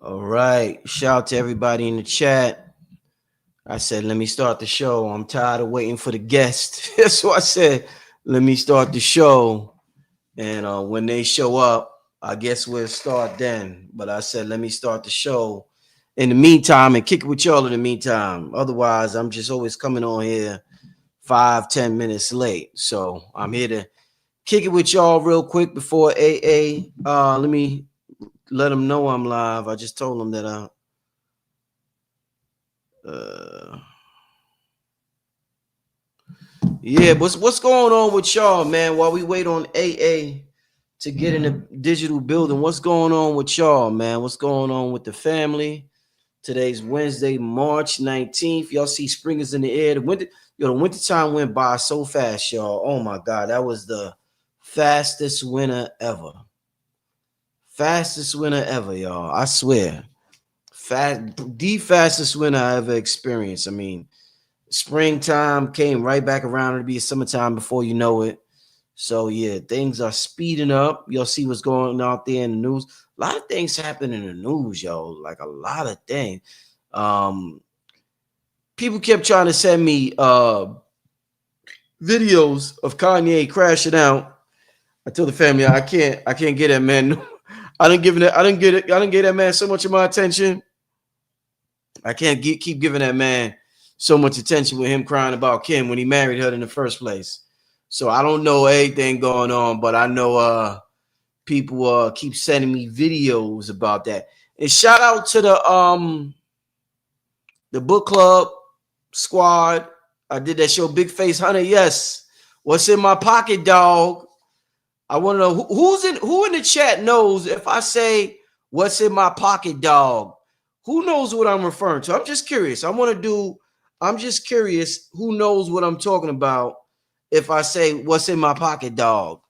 All right. Shout out to everybody in the chat. I said, let me start the show. I'm tired of waiting for the guest. So I said, let me start the show. And when they show up, I guess we'll start then. But I said, let me start the show in the meantime and kick it with y'all in the meantime. Otherwise, I'm just always coming on here 5, 10 minutes late. So I'm here to kick it with y'all real quick before AA. Let me let them know I'm live. I just told them that uh yeah, what's going on with y'all, man? While we wait on AA to get in the digital building, what's going on with y'all, man? What's going on with the family? Today's Wednesday, March 19th. Y'all see spring is in the air. The winter time went by so fast, y'all. Oh my god, that was the fastest winter ever. Fastest winter ever, y'all. I swear. The fastest winter I ever experienced. I mean, springtime came right back around. It'll be summertime before you know it. So yeah, things are speeding up. You'll see what's going on out there in the news. A lot of things happen in the news, yo. Like a lot of things. Um, People kept trying to send me videos of Kanye crashing out. I told the family I can't get that man. I didn't give that man so much of my attention. I can't keep giving that man so much attention with him crying about Kim when he married her in the first place. So I don't know anything going on, but I know people keep sending me videos about that. And shout out to the book club squad. I did that show Big Face Hunter. Yes. What's in my pocket, dog? I want to know who in the chat knows if I say what's in my pocket, dog. Who knows what I'm referring to? I'm just curious. I'm just curious who knows what I'm talking about if I say what's in my pocket, dog.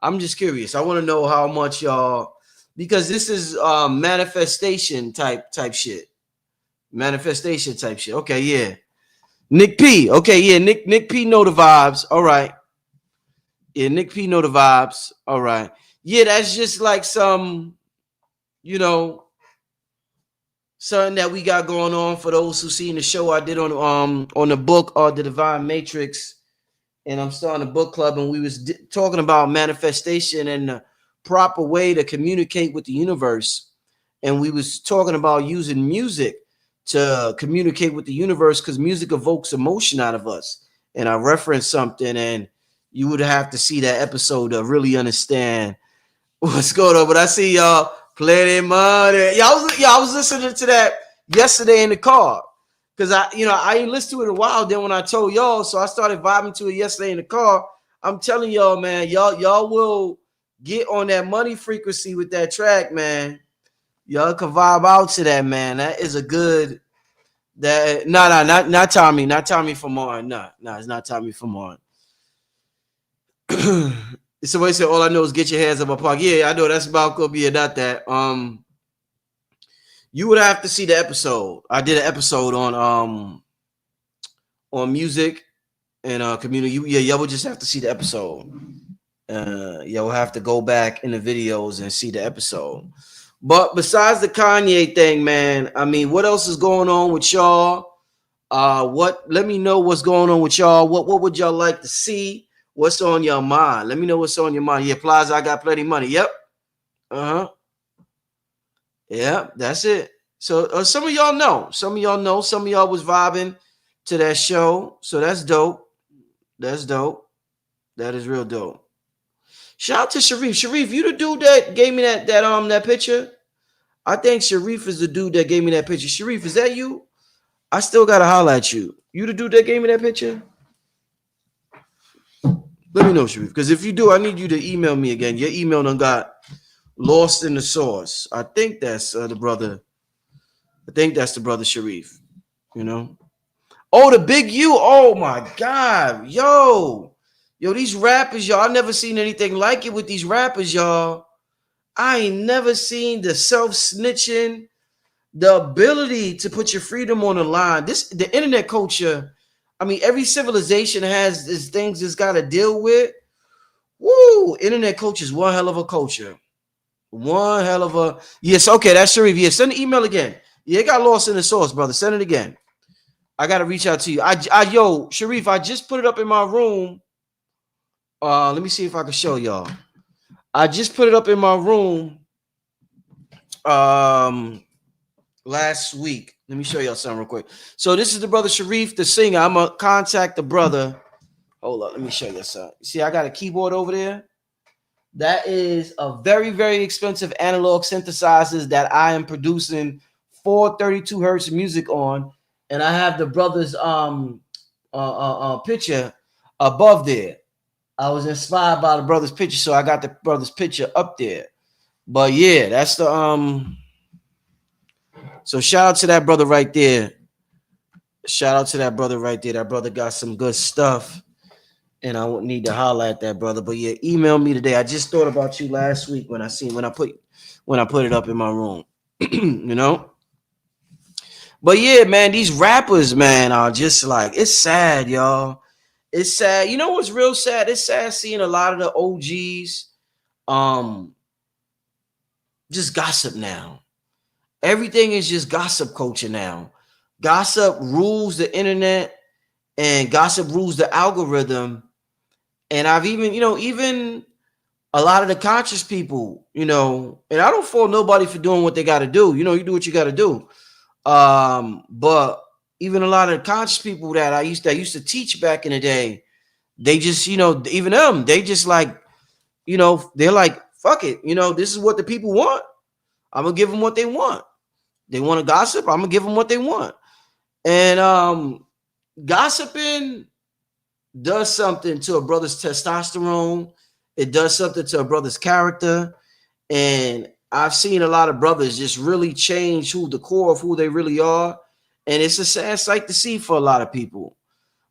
I'm just curious. I want to know how much y'all, because this is manifestation type shit. Manifestation type shit. Okay, yeah. Nick P. Okay, yeah. Nick P know the vibes. All right. Yeah, Nick P know the vibes. All right. Yeah, that's just like some, you know, something that we got going on for those who seen the show I did on the book The Divine Matrix, and I'm starting a book club, and we was talking about manifestation and the proper way to communicate with the universe, and we was talking about using music to communicate with the universe because music evokes emotion out of us. And I referenced something, and you would have to see that episode to really understand what's going on. But I see y'all plenty money. I was listening to that yesterday in the car because I ain't listened to it in a while. Then when I told y'all, so I started vibing to it yesterday in the car. I'm telling y'all, man, y'all will get on that money frequency with that track, man. Y'all can vibe out to that, man. That is a good. That not Tommy from Martin. It's not Tommy from Martin. Somebody said all I know is get your hands up my pocket. Yeah, I know that's about could be not that. You would have to see the episode. I did an episode on music and community. Y'all would just have to see the episode. Y'all have to go back in the videos and see the episode. But besides the Kanye thing, man, I mean, what else is going on with y'all? Let me know what's going on with y'all. What would y'all like to see? What's on your mind? Let me know what's on your mind. Yeah, Plaza, I got plenty of money. Yep. Uh-huh. Yeah, that's it. So some of y'all know. Some of y'all know. Some of y'all was vibing to that show. So that's dope. That's dope. That is real dope. Shout out to Sharif. Sharif, you the dude that gave me that picture? I think Sharif is the dude that gave me that picture. Sharif, is that you? I still gotta holler at you. You the dude that gave me that picture? Let me know, Sharif. Because if you do, I need you to email me again. Your email done got lost in the sauce. I think that's the brother. I think that's the brother Sharif. You know? Oh, the big U. Oh my God. Yo, these rappers, y'all. I never seen anything like it with these rappers, y'all. I ain't never seen the self-snitching, the ability to put your freedom on the line. The internet culture. I mean, every civilization has these things it's got to deal with. Woo! Internet culture is one hell of a culture. One hell of a yes. Okay, that's Sharif. Yeah, send the email again. Yeah, it got lost in the sauce, brother. Send it again. I gotta reach out to you. Yo, Sharif, I just put it up in my room. Let me see if I can show y'all. I just put it up in my room. Last week. Let me show y'all something real quick. So this is the brother Sharif, the singer. I'm gonna contact the brother. Hold up, let me show you something. See, I got a keyboard over there. That is a very, very expensive analog synthesizers that I am producing 432 hertz music on, and I have the brother's picture above there. I was inspired by the brother's picture, so I got the brother's picture up there. But yeah, that's the So shout out to that brother right there. Shout out to that brother right there. That brother got some good stuff. And I won't need to holler at that brother. But yeah, email me today. I just thought about you last week when I put it up in my room. You know? But yeah, man, these rappers, man, are just like, it's sad, y'all. It's sad. You know what's real sad? It's sad seeing a lot of the OGs just gossip now. Everything is just gossip culture now. Gossip rules the internet and gossip rules the algorithm. And I've even a lot of the conscious people, and I don't fault nobody for doing what they got to do. You do what you got to do. But even a lot of the conscious people that I used to teach back in the day, they just, even them, they just like, they're like, fuck it. This is what the people want. I'm going to give them what they want. They want to gossip. I'm going to give them what they want. And gossiping does something to a brother's testosterone. It does something to a brother's character. And I've seen a lot of brothers just really change the core of who they really are. And it's a sad sight to see for a lot of people.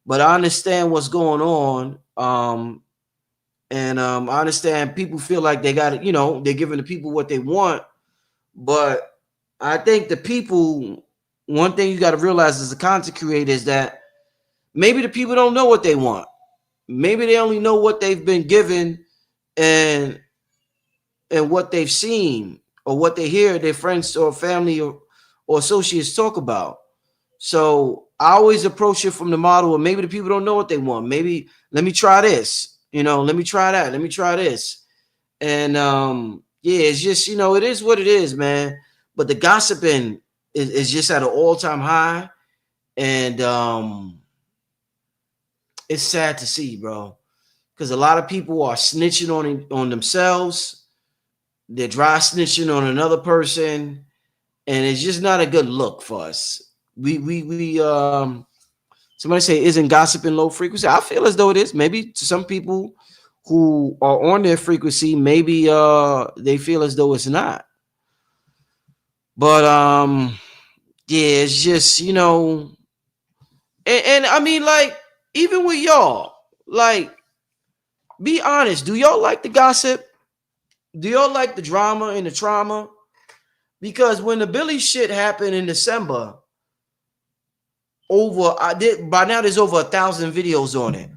But I understand what's going on. And I understand people feel like they got it, they're giving the people what they want. But I think the people, one thing you got to realize as a content creator is that maybe the people don't know what they want. Maybe they only know what they've been given and what they've seen or what they hear their friends or family or associates talk about. So I always approach it from the model of maybe the people don't know what they want. Maybe let me try this, let me try that. Let me try this. And yeah, it's just, it is what it is, man. But the gossiping is just at an all-time high. And it's sad to see, bro. Because a lot of people are snitching on themselves. They're dry snitching on another person. And it's just not a good look for us. Somebody say, isn't gossiping low frequency? I feel as though it is. Maybe to some people who are on their frequency, maybe they feel as though it's not. But yeah, it's just, and I mean, like, even with y'all, like, be honest. Do y'all like the gossip? Do y'all like the drama and the trauma? Because when the Billy shit happened in December, by now there's over 1,000 videos on it.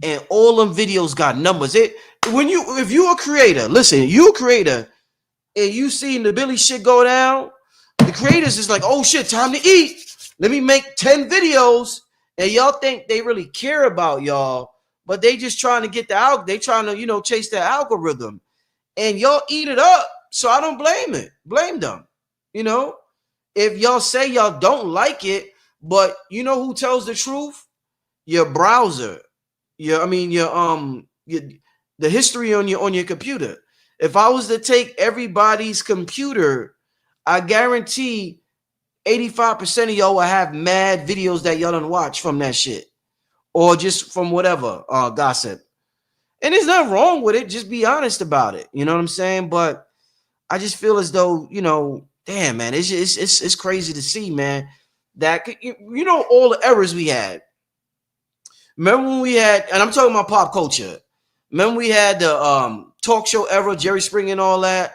And all them videos got numbers. If you're a creator, listen, you're a creator, and you seen the Billy shit go down, the creators is like, oh shit, time to eat. Let me make 10 videos. And y'all think they really care about y'all, but they just trying to get they trying to, chase the algorithm. And y'all eat it up. So I don't blame them. If y'all say y'all don't like it, but you know who tells the truth? Your browser. The history on your computer. If I was to take everybody's computer, I guarantee 85% of y'all will have mad videos that y'all don't watch from that shit. Or just from whatever gossip. And there's nothing wrong with it. Just be honest about it. You know what I'm saying? But I just feel as though, damn, man, it's crazy to see, man. That, all the errors we had. Remember when we had, and I'm talking about pop culture. Remember we had the talk show era, Jerry Springer and all that.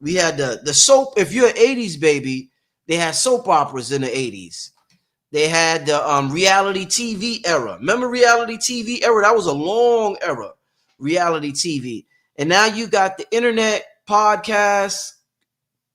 We had the soap. If you're an 80s baby, they had soap operas in the 80s. They had the reality TV era. Remember reality TV era? That was a long era, reality TV. And now you got the internet podcast,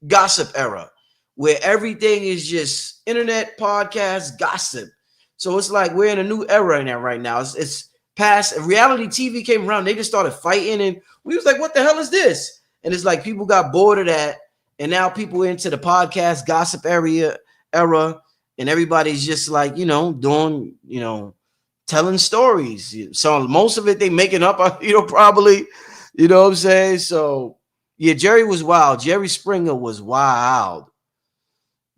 gossip era, where everything is just internet, podcast, gossip. So it's like we're in a new era in that right now. It's past reality TV came around, they just started fighting, and we was like, what the hell is this? And it's like people got bored of that, and now people are into the podcast gossip era, and everybody's just like, doing, telling stories. So most of it they making up, probably, what I'm saying? So yeah, Jerry was wild. Jerry Springer was wild.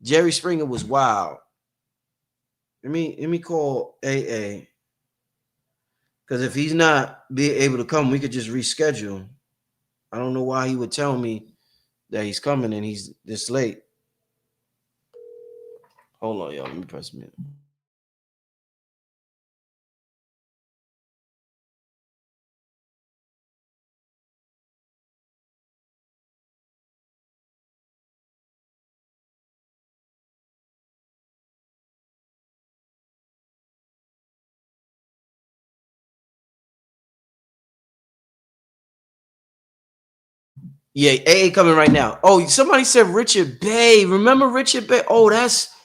Jerry Springer was wild. Let me call AA. Because if he's not be able to come, we could just reschedule. I don't know why he would tell me that he's coming and he's this late. Hold on, y'all. Let me press mute. Yeah, AA coming right now. Oh, somebody said Richard Bay. Remember Richard Bay? Oh, that's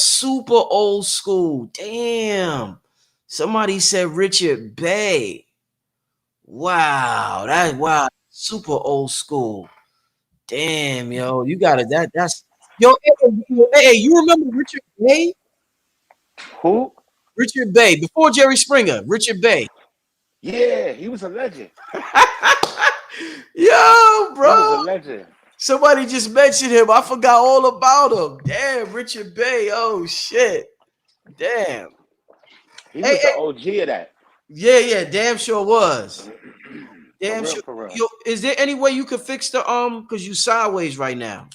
super old school. Damn. Somebody said Richard Bay. Wow, super old school. Damn, yo, you got it. That's hey, you remember Richard Bay? Who? Richard Bay before Jerry Springer. Richard Bay. Yeah, he was a legend. Yo, He was a bro. legend. Somebody just mentioned him. I forgot all about him. Damn, Richard Bay. Oh shit. Damn. He Hey, was the hey. OG of that. Yeah, damn sure was. For Damn real, sure. for real. Yo, is there any way you could fix the because you sideways right now?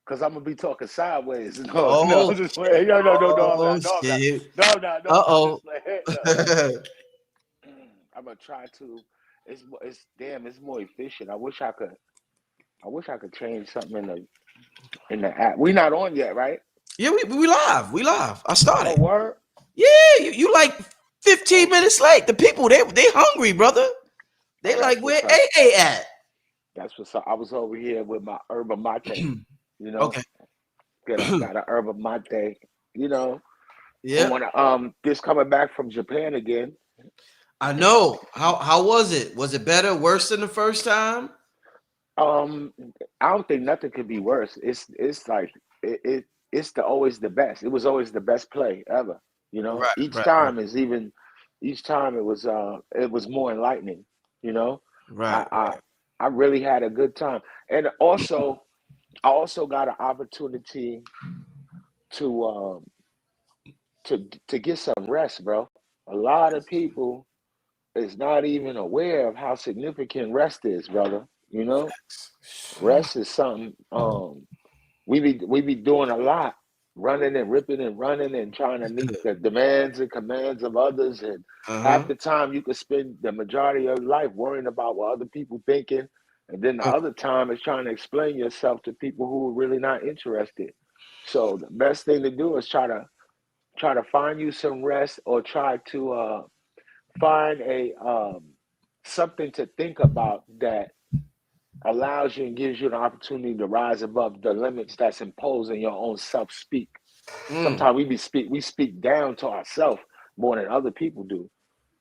Cause I'm gonna be talking sideways. No, no, Oh I'm just shit. playing. No, no, no, no, I'm Oh not. No, I'm not. shit. No, I'm not. No, I'm Uh-oh. just playing. No. I'm gonna try to. It's damn. It's more efficient. I wish I could. I wish I could change something in the app. We not on yet, right? Yeah, we live. We live. I Oh, started. word. Yeah, you like 15 Oh, minutes late. The people, they hungry, brother. They oh, like, that's where what's up. AA at? That's what's up. I was over here with my herba mate. You know, Okay. got a herba mate. You know, Yeah. on just coming back from Japan again. I know. How was it? Was it better, worse than the first time? Um, I don't think nothing could be worse. It's like it's the always the best. It was always the best play ever. You know, Right, each right, right, time is even. Each time it was more enlightening. You know, I right, I right. I really had a good time, and also I also got an opportunity to to get some rest, bro. A lot of people is not even aware of how significant rest is, brother. You know, rest is something we be doing a lot, running and ripping and running and trying to meet the demands and commands of others, and half Uh-huh. the time you could spend the majority of your life worrying about what other people thinking, and then the other time is trying to explain yourself to people who are really not interested. So the best thing to do is try to find you some rest, or try to find a something to think about that allows you and gives you an opportunity to rise above the limits that's imposed in your own self speak. Mm, Sometimes we speak down to ourselves more than other people do.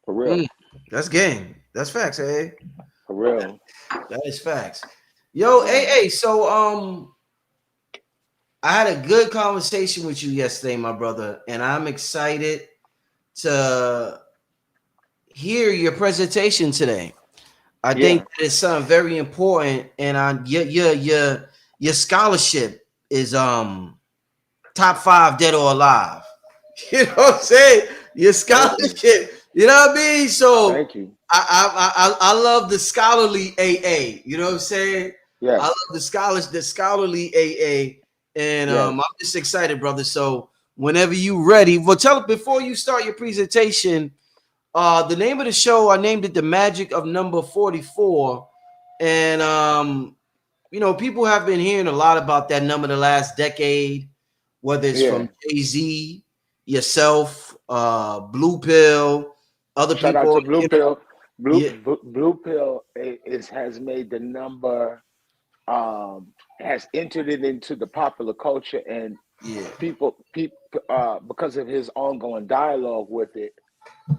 For mm. real. That's game. That's facts, AA. For real. That is facts. Yo, Yeah. AA. So I had a good conversation with you yesterday, my brother, and I'm excited to hear your presentation today. I think Yeah. that it's something very important, and your scholarship is top 5 dead or alive. You know what I'm saying? Your Thank you. scholarship. You know what I mean? So Thank you. I love the scholarly AA. You know what I'm saying? I Yes. love the scholarly AA, and Yes. I'm just excited, brother. So whenever you ready, well, tell before you start your presentation. The name of the show, I named it The Magic of Number 44. And people have been hearing a lot about that number the last decade, whether it's Yeah. from Jay-Z, yourself, Blue Pill, other Shout out people, to Blue Pill. yeah, Blue Pill is has made the number. has entered it into the popular culture, and Yeah. people because of his ongoing dialogue with it,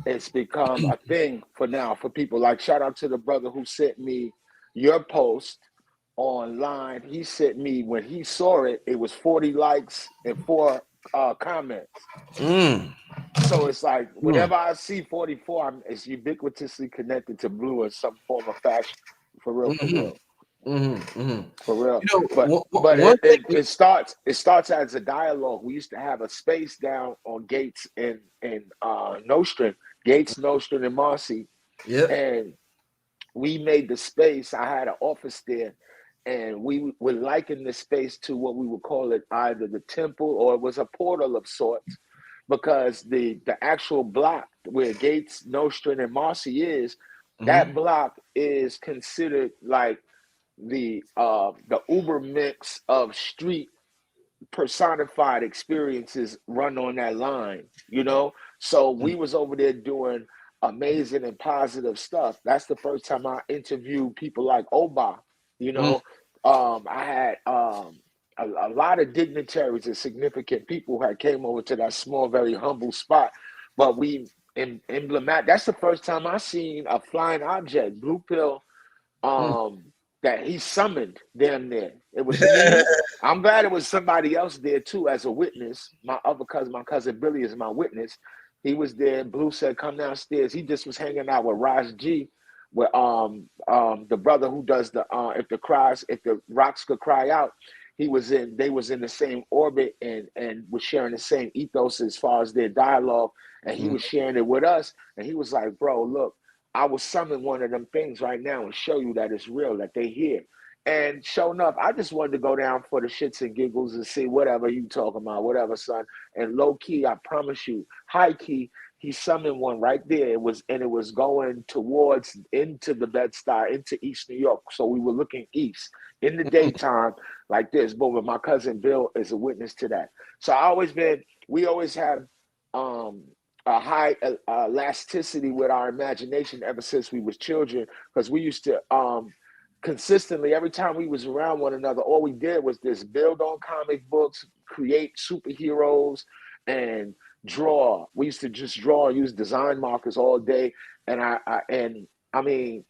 it's become a thing for now for people. Like, shout out to the brother who sent me your post online. He sent me, when he saw it, it was 40 likes and 4 comments. Mm. So it's like Mm. whenever I see 44, it's ubiquitously connected to blue in some form of fashion. For real, for Mm-hmm. real, Mm-hmm. Mm-hmm. for real. You know, But one it, thing. it it starts it starts as a dialogue. We used to have a space down on Gates and Nostrand, Gates, Nostrand, and Marcy, Yep. and we made the space. I had an office there, and we would liken the space to what we would call it either the temple or it was a portal of sorts, because the actual block where Gates, Nostrand, and Marcy is, that Mm-hmm. block is considered like the uber mix of street personified experiences run on that line, you know? So we was over there doing amazing and positive stuff. That's the first time I interviewed people like Oba, you Mm-hmm. know? I had a lot of dignitaries and significant people who had came over to that small, very humble spot. But we emblematic. That's the first time I seen a flying object, blue pill, um, that he summoned them there. It was me. I'm glad it was somebody else there too as a witness. My cousin Billy is my witness. He was there. Blue said, "Come downstairs." He just was hanging out with Raj G, with the brother who does the if the rocks could cry out. They was in the same orbit and was sharing the same ethos as far as their dialogue, and he was sharing it with us. And he was like, "Bro, look, I will summon one of them things right now and show you that it's real, that they hear." And sure enough, I just wanted to go down for the shits and giggles and see whatever you talking about, whatever, son. And low key, I promise you, high key, he summoned one right there. It was going towards into the Bed-Stuy, into East New York. So we were looking east in the daytime like this. But my cousin Bill is a witness to that. So we always have um a high elasticity with our imagination ever since we was children, because we used to consistently, every time we was around one another, all we did was this: build on comic books, create superheroes, and draw. We used to just draw and use design markers all day. And I mean,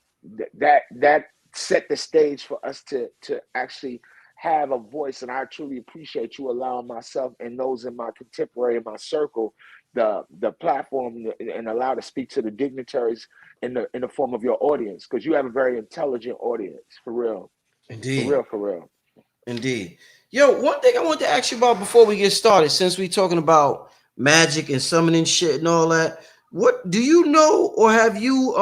that set the stage for us to actually have a voice. And I truly appreciate you allowing myself and those in my contemporary, in my circle, the platform and allow to speak to the dignitaries in the form of your audience, because you have a very intelligent audience, for real, for Indeed. real, for real. Indeed. Yo, one thing I want to ask you about before we get started, since we talking about magic and summoning shit and all that, what do you know, or have you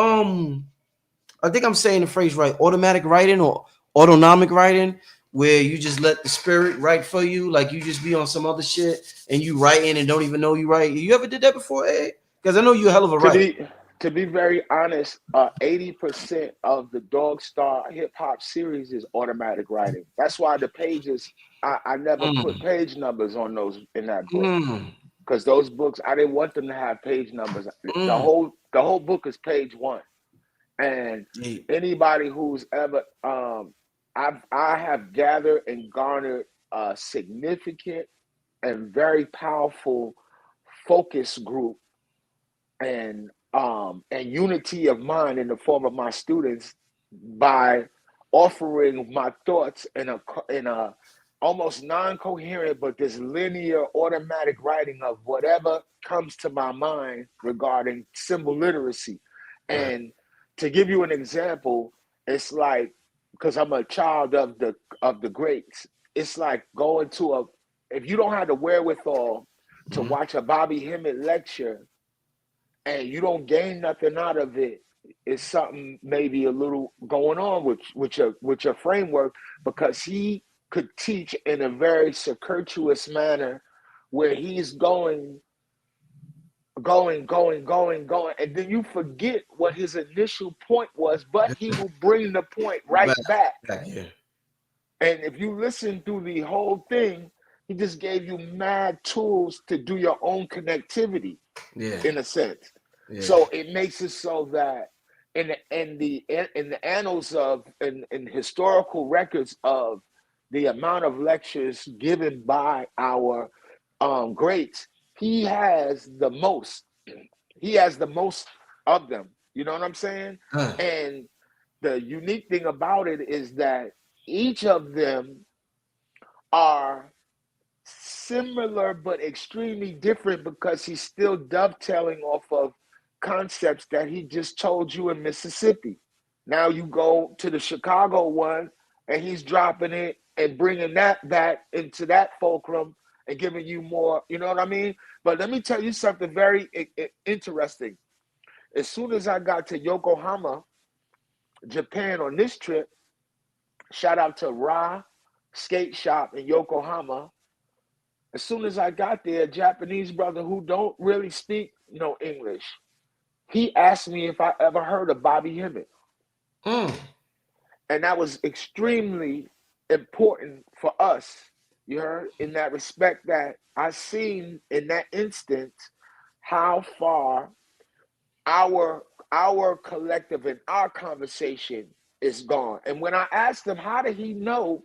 I think I'm saying the phrase right, automatic writing or autonomic writing, where you just let the spirit write for you, like you just be on some other shit and you writing and don't even know you write. You ever did that before, Ed? Because I know you're a hell of a To writer. be to be very honest, 80% of the Dog Star hip hop series is automatic writing. That's why the pages, I never put Mm, page numbers on those in that book, mm, because those books, I didn't want them to have page numbers. mm. The whole book is page one. And Yeah. anybody who's ever I have gathered and garnered a significant and very powerful focus group and unity of mind in the form of my students by offering my thoughts in a almost non-coherent but this linear automatic writing of whatever comes to my mind regarding symbol literacy. Right. And to give you an example, it's like, because I'm a child of the greats, it's like going to a if you don't have the wherewithal to Mhm. watch a Bobby Hemmett lecture and you don't gain nothing out of it, it's something maybe a little going on with your framework, because he could teach in a very circuitous manner where he's going, and then you forget what his initial point was, but he will bring the point right Back, back. back here. And if you listen through the whole thing, he just gave you mad tools to do your own connectivity Yeah. in a sense. Yeah. So it makes it so that in the annals of in historical records of the amount of lectures given by our greats, he has the most. He has the most of them. You know what I'm saying? And the unique thing about it is that each of them are similar but extremely different because he's still dovetailing off of concepts that he just told you in Mississippi. Now you go to the Chicago one and he's dropping it and bringing that back into that fulcrum and giving you more, you know what I mean? But let me tell you something very interesting. As soon as I got to Yokohama, Japan on this trip, shout out to Ra Skate Shop in Yokohama. As soon as I got there, a Japanese brother who don't really speak no English, he asked me if I ever heard of Bobby Hemmett. And that was extremely important for us, you heard, in that respect that I seen in that instance how far our collective and our conversation is gone. And when I asked him how did he know,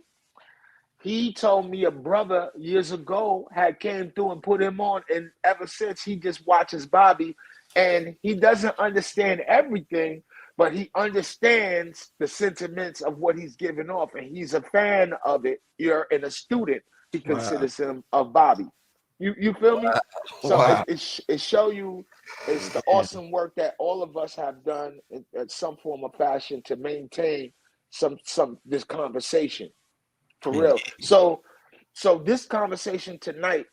he told me a brother years ago had came through and put him on, and ever since he just watches Bobby, and he doesn't understand everything, but he understands the sentiments of what he's giving off, and he's a fan of it. You're in a student, he considers him of Bobby. You feel me? So it show you it's the awesome work that all of us have done in some form of fashion to maintain some this conversation. For real. So this conversation tonight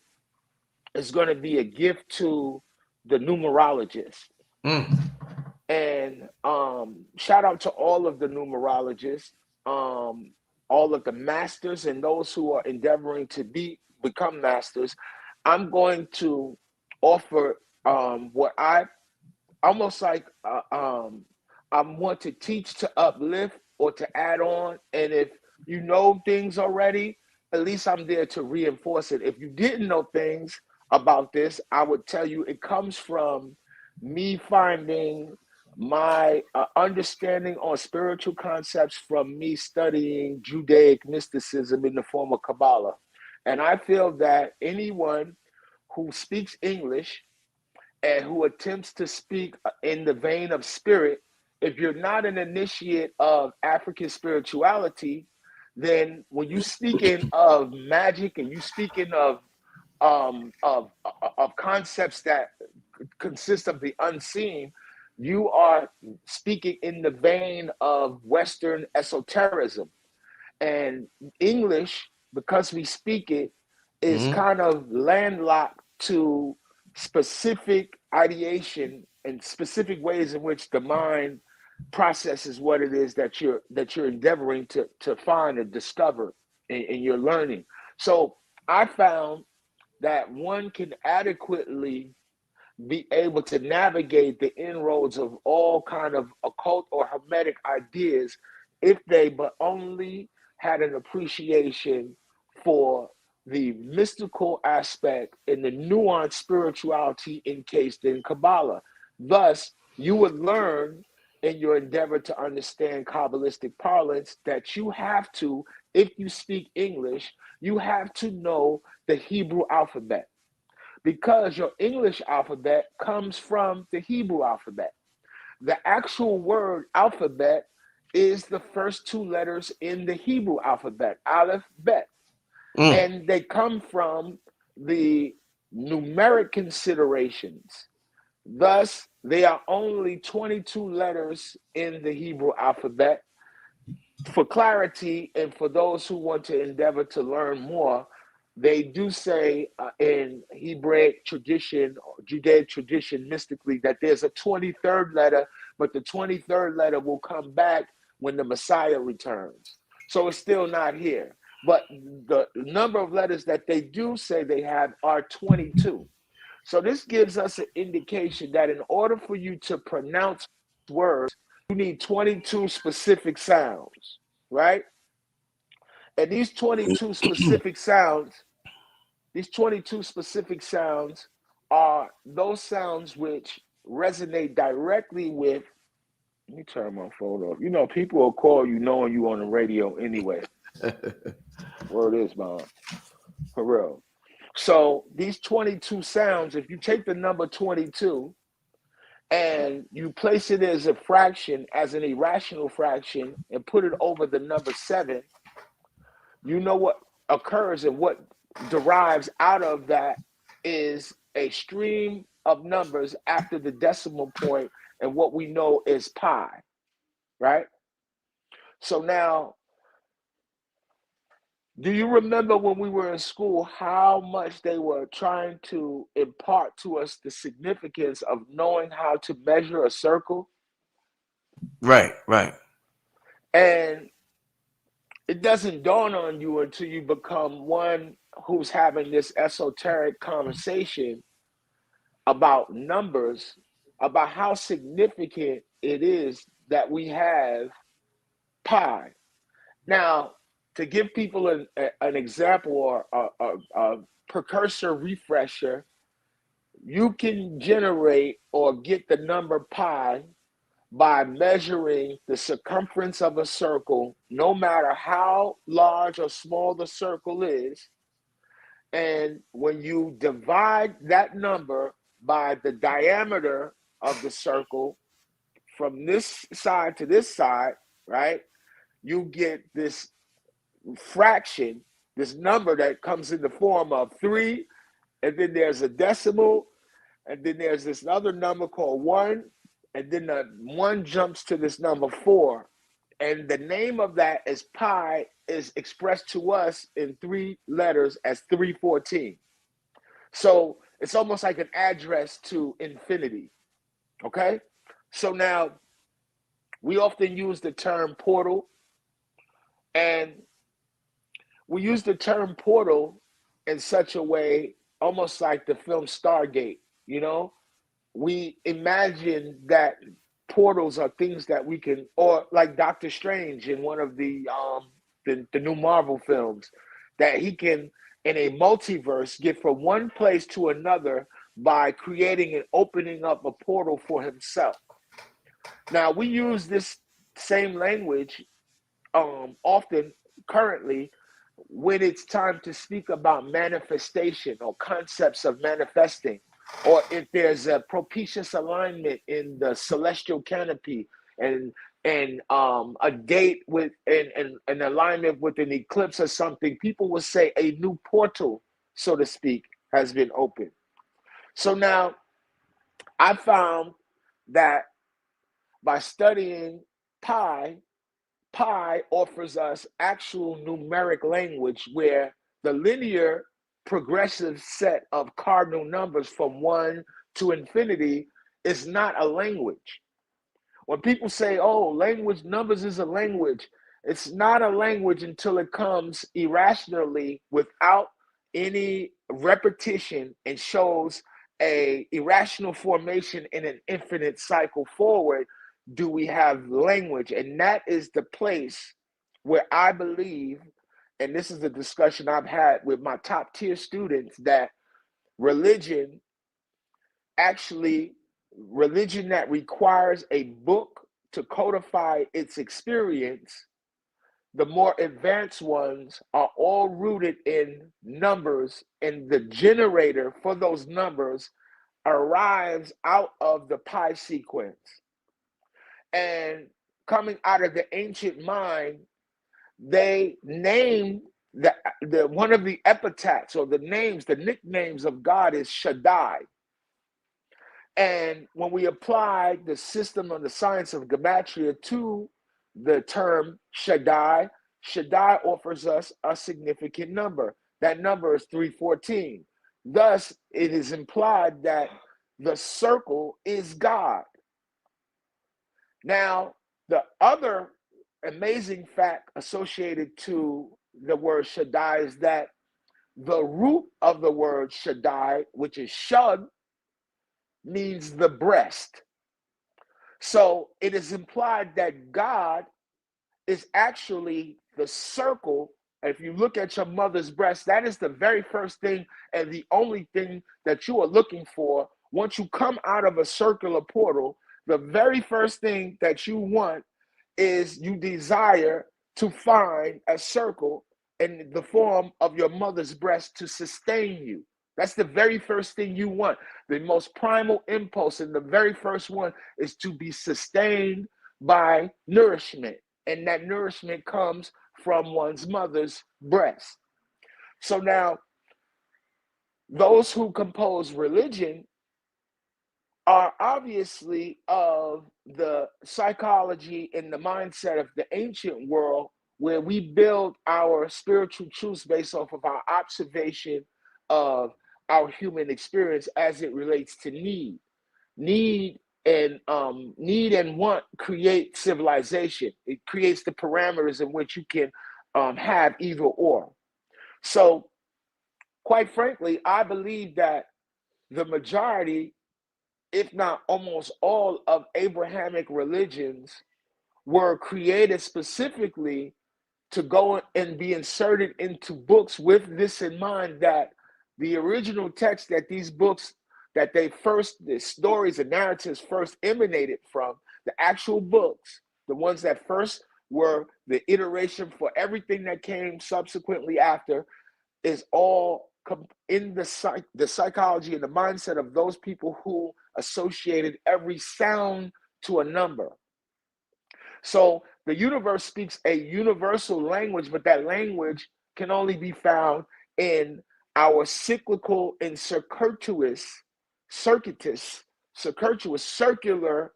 is going to be a gift to the numerologists. And shout out to all of the numerologists, all of the masters and those who are endeavoring to become masters. I'm going to offer what I almost like I want to teach to uplift or to add on. And if you know things already, at least I'm there to reinforce it. If you didn't know things about this, I would tell you it comes from me finding my understanding on spiritual concepts from me studying Judaic mysticism in the form of Kabbalah. And I feel that anyone who speaks English and who attempts to speak in the vein of spirit, if you're not an initiate of African spirituality, then when you speaking of magic and you speaking of concepts that consist of the unseen, you are speaking in the vein of Western esotericism. And English, because we speak it, is kind of landlocked to specific ideation and specific ways in which the mind processes what it is that you're endeavoring to find and discover in your learning. So I found that one can adequately be able to navigate the inroads of all kind of occult or hermetic ideas if they but only had an appreciation for the mystical aspect and the nuanced spirituality encased in Kabbalah. Thus, you would learn in your endeavor to understand Kabbalistic parlance that you have to, if you speak English, you have to know the Hebrew alphabet, because your English alphabet comes from the Hebrew alphabet. The actual word alphabet is the first two letters in the Hebrew alphabet, Aleph, Bet. And they come from the numeric considerations. Thus, they are only 22 letters in the Hebrew alphabet. For clarity, and for those who want to endeavor to learn more, they do say in Hebraic tradition, Judaic tradition, mystically, that there's a 23rd letter, but the 23rd letter will come back when the Messiah returns. So it's still not here. But the number of letters that they do say they have are 22. So this gives us an indication that in order for you to pronounce words, you need 22 specific sounds, right? And these 22 specific sounds are those sounds which resonate directly with Let me turn my phone off. You know, people will call you knowing you on the radio anyway. Word is, man. For real. So these 22 sounds, if you take the number 22 and you place it as a fraction, as an irrational fraction, and put it over the number 7, you know what occurs and what derives out of that is a stream of numbers after the decimal point and what we know is pi, right? So now, do you remember when we were in school how much they were trying to impart to us the significance of knowing how to measure a circle? Right, right. And it doesn't dawn on you until you become one who's having this esoteric conversation about numbers, about how significant it is that we have pi. Now, to give people an example or a precursor refresher, you can generate or get the number pi by measuring the circumference of a circle, no matter how large or small the circle is. And when you divide that number by the diameter of the circle from this side to this side, right, you get this fraction, this number that comes in the form of 3, and then there's a decimal, and then there's this other number called 1, and then the 1 jumps to this number 4. And the name of that is pi, is expressed to us in 3 letters as 314. So it's almost like an address to infinity. Okay? So now we often use the term portal, and we use the term portal in such a way, almost like the film Stargate, you know? We imagine that portals are things that we can, or like Doctor Strange in one of the new Marvel films, that he can, in a multiverse, get from one place to another by creating and opening up a portal for himself. Now, we use this same language often currently when it's time to speak about manifestation or concepts of manifesting, or if there's a propitious alignment in the celestial canopy and a date with and an alignment with an eclipse or something, people will say a new portal, so to speak, has been opened. So now I found that by studying pi, pi offers us actual numeric language where the linear progressive set of cardinal numbers from 1 to infinity is not a language. When people say, oh, language, numbers is a language, it's not a language until it comes irrationally without any repetition and shows a irrational formation in an infinite cycle forward. Do we have language? And that is the place where I believe, and this is the discussion I've had with my top tier students, that religion that requires a book to codify its experience, the more advanced ones are all rooted in numbers, and the generator for those numbers arrives out of the pi sequence. And coming out of the ancient mind, they named the one of the epithets or the names, the nicknames of God is Shaddai. And when we apply the system of the science of gematria to the term Shaddai, Shaddai offers us a significant number. That number is 314. Thus, it is implied that the circle is God. Now, the other amazing fact associated to the word Shaddai is that the root of the word Shaddai, which is Shad, means the breast. So it is implied that God is actually the circle. If you look at your mother's breast, that is the very first thing and the only thing that you are looking for. Once you come out of a circular portal, the very first thing that you want is you desire to find a circle in the form of your mother's breast to sustain you. That's the very first thing you want. The most primal impulse, and the very first one, is to be sustained by nourishment. And that nourishment comes from one's mother's breast. So now, those who compose religion are obviously of the psychology and the mindset of the ancient world, where we build our spiritual truths based off of our observation of our human experience as it relates to need. Need and want create civilization. It creates the parameters in which you can have either or. So, quite frankly, I believe that the majority, if not almost all, of Abrahamic religions were created specifically to go and be inserted into books with this in mind, that the original text that these books, that the stories and narratives first emanated from, the actual books, the ones that first were the iteration for everything that came subsequently after, is all in the psychology and the mindset of those people who associated every sound to a number. So the universe speaks a universal language, but that language can only be found in our cyclical and circuitous, circular,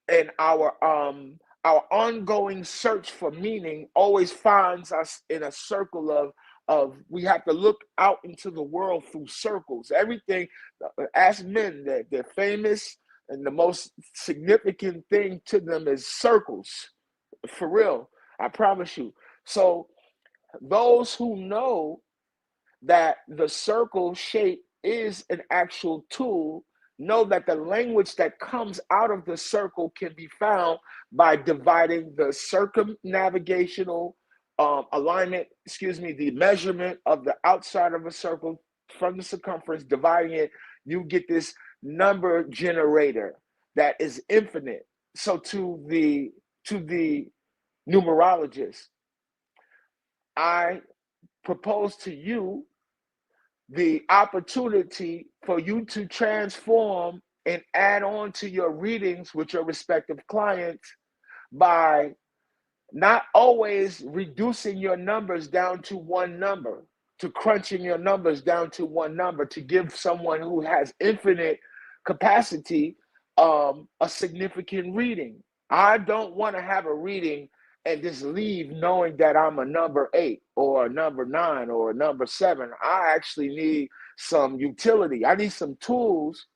and our ongoing search for meaning always finds us in a circle of we have to look out into the world through circles. Everything, as men, they're famous, and the most significant thing to them is circles. For real, I promise you. So those who know that the circle shape is an actual tool know that the language that comes out of the circle can be found by dividing the circumnavigational alignment, the measurement of the outside of a circle from the circumference, dividing it, you get this number generator that is infinite. So to the numerologist, I propose to you the opportunity for you to transform and add on to your readings with your respective clients by not always reducing your numbers down to one number, to crunching your numbers down to one number, to give someone who has infinite capacity a significant reading. I don't want to have a reading and just leave knowing that I'm a number 8 or a number 9 or a number 7. I actually need some utility. I need some tools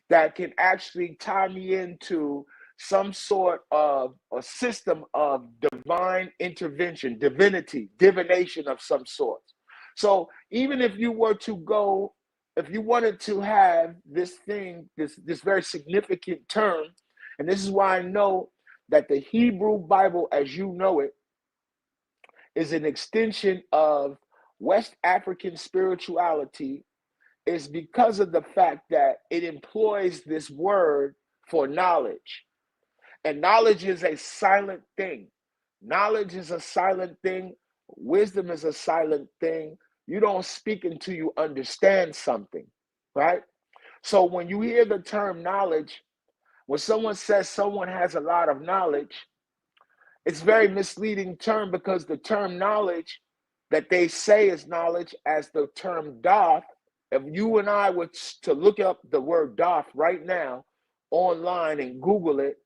that can actually tie me into some sort of a system of divine intervention, divination of some sort. So even if you were to go, if you wanted to have this thing, this very significant term, and this is why I know that the Hebrew Bible, as you know it, is an extension of West African spirituality, is because of the fact that it employs this word for knowledge. And knowledge is a silent thing. Knowledge is a silent thing. Wisdom is a silent thing. You don't speak until you understand something, right? So when you hear the term knowledge, when someone says someone has a lot of knowledge, it's a very misleading term, because the term knowledge that they say is knowledge as the term doth, if you and I were to look up the word doth right now online and Google it,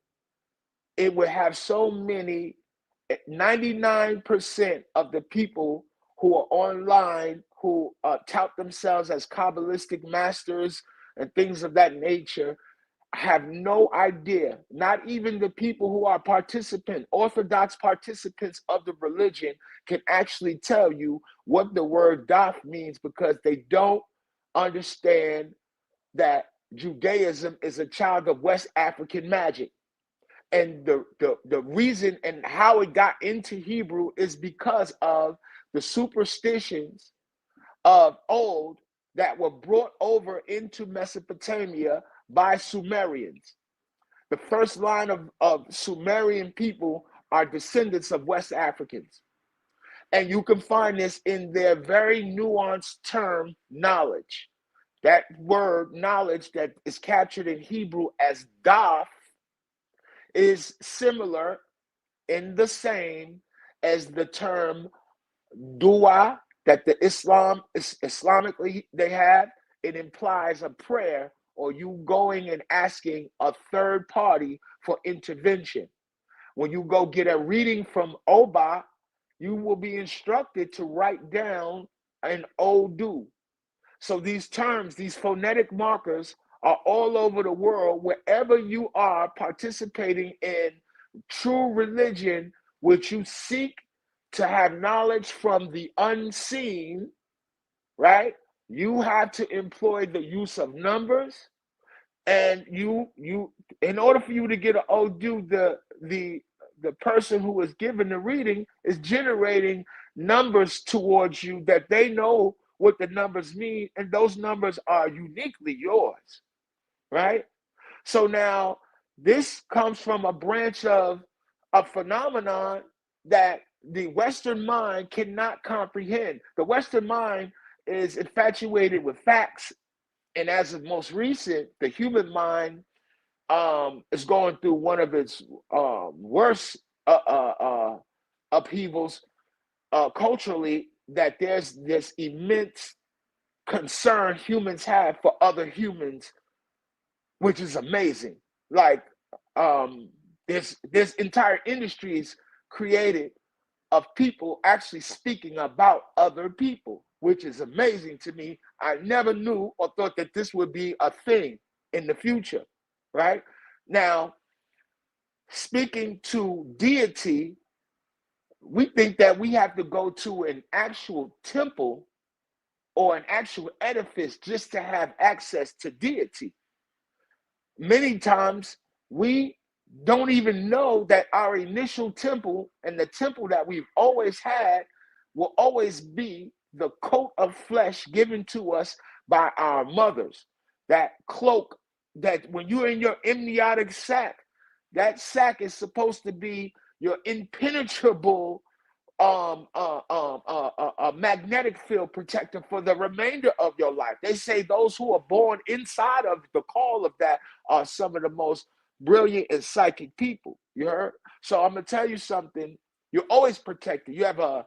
it would have so many, 99% of the people who are online who tout themselves as Cabalistic masters and things of that nature have no idea. Not even the people who are orthodox participants of the religion can actually tell you what the word doth means, because they don't understand that Judaism is a child of West African magic. And the reason and how it got into Hebrew is because of the superstitions of old that were brought over into Mesopotamia by Sumerians. The first line of Sumerian people are descendants of West Africans. And you can find this in their very nuanced term, knowledge. That word knowledge that is captured in Hebrew as daf is similar in the same as the term dua that the Islamically they have. It implies a prayer or you going and asking a third party for intervention. When you go get a reading from Oba, you will be instructed to write down an Odu. So these terms, these phonetic markers are all over the world, wherever you are participating in true religion, which you seek to have knowledge from the unseen, right? You have to employ the use of numbers, and you in order for you to get an Odu, the person who is given the reading is generating numbers towards you that they know what the numbers mean, and those numbers are uniquely yours, right? So now this comes from a branch of a phenomenon that the Western mind cannot comprehend. The Western mind is infatuated with facts, and as of most recent, the human mind is going through one of its worst upheavals culturally, that there's this immense concern humans have for other humans, which is amazing. Like there's entire industries created of people actually speaking about other people, which is amazing to me. I never knew or thought that this would be a thing in the future, right? Now, speaking to deity, we think that we have to go to an actual temple or an actual edifice just to have access to deity. Many times we don't even know that our initial temple and the temple that we've always had will always be the coat of flesh given to us by our mothers. That cloak that when you're in your amniotic sac, that sac is supposed to be your impenetrable a magnetic field protector for the remainder of your life. They say those who are born inside of the call of that are some of the most brilliant and psychic people. You heard? So I'm gonna tell you something. You're always protected. You have a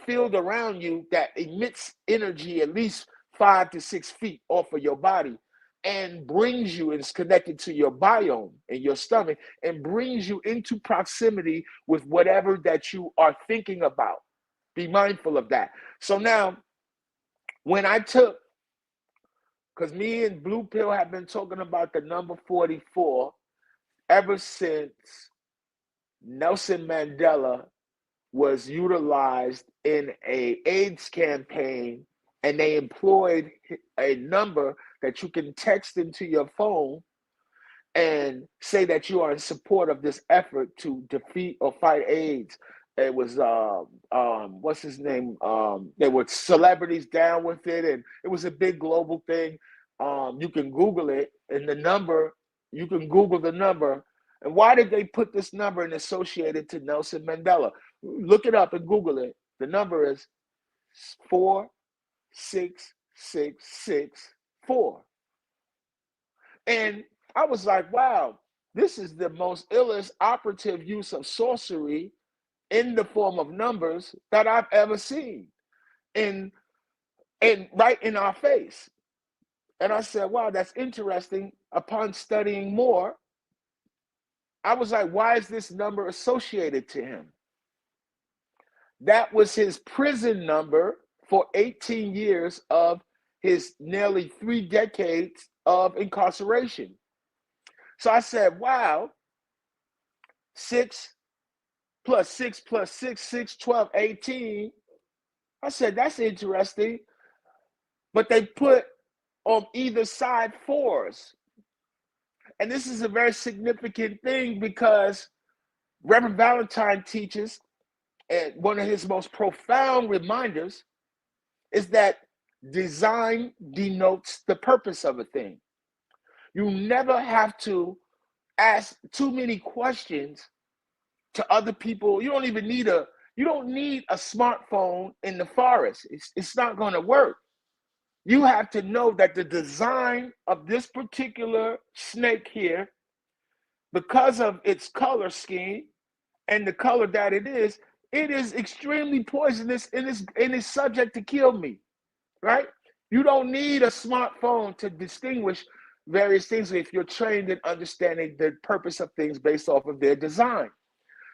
field around you that emits energy at least 5 to 6 feet off of your body, and brings you, and is connected to your biome in your stomach, and brings you into proximity with whatever that you are thinking about. Be mindful of that. So now, when I took, because me and Blue Pill have been talking about the number 44 ever since Nelson Mandela was utilized in a AIDS campaign, and they employed a number that you can text into your phone and say that you are in support of this effort to defeat or fight AIDS. It was what's his name? There were celebrities down with it, and it was a big global thing. You can Google it, and the number, you can Google the number. And why did they put this number and associate it to Nelson Mandela? Look it up and Google it. The number is 46664. And I was like, wow, this is the most illest operative use of sorcery in the form of numbers that I've ever seen. And right in our face. And I said, wow, that's interesting. Upon studying more, I was like, why is this number associated to him? That was his prison number for 18 years of his nearly 3 decades of incarceration. So I said, wow, 6 plus 6 plus 6, 6, 12, 18. I said, that's interesting. But they put on either side 4s. And this is a very significant thing, because Reverend Valentine teaches, and one of his most profound reminders is that design denotes the purpose of a thing. You never have to ask too many questions to other people. You don't need a smartphone in the forest. It's not going to work. You have to know that the design of this particular snake here, because of its color scheme and the color that it is extremely poisonous and is subject to kill me, right? You don't need a smartphone to distinguish various things if you're trained in understanding the purpose of things based off of their design.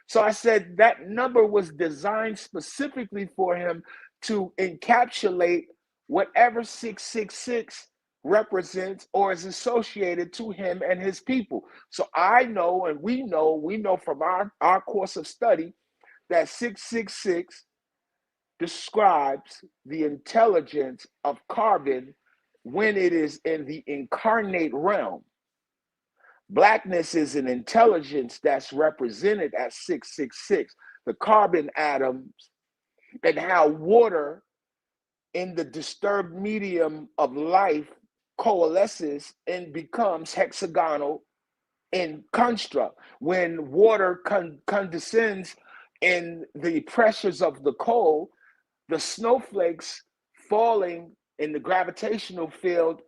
So I said that number was designed specifically for him to encapsulate whatever 666 represents or is associated to him and his people. So I know, and we know from our course of study that 666 describes the intelligence of carbon when it is in the incarnate realm. Blackness is an intelligence that's represented as 666, the carbon atoms, and how water in the disturbed medium of life coalesces and becomes hexagonal in construct. When water condescends in the pressures of the coal, the snowflakes falling in the gravitational field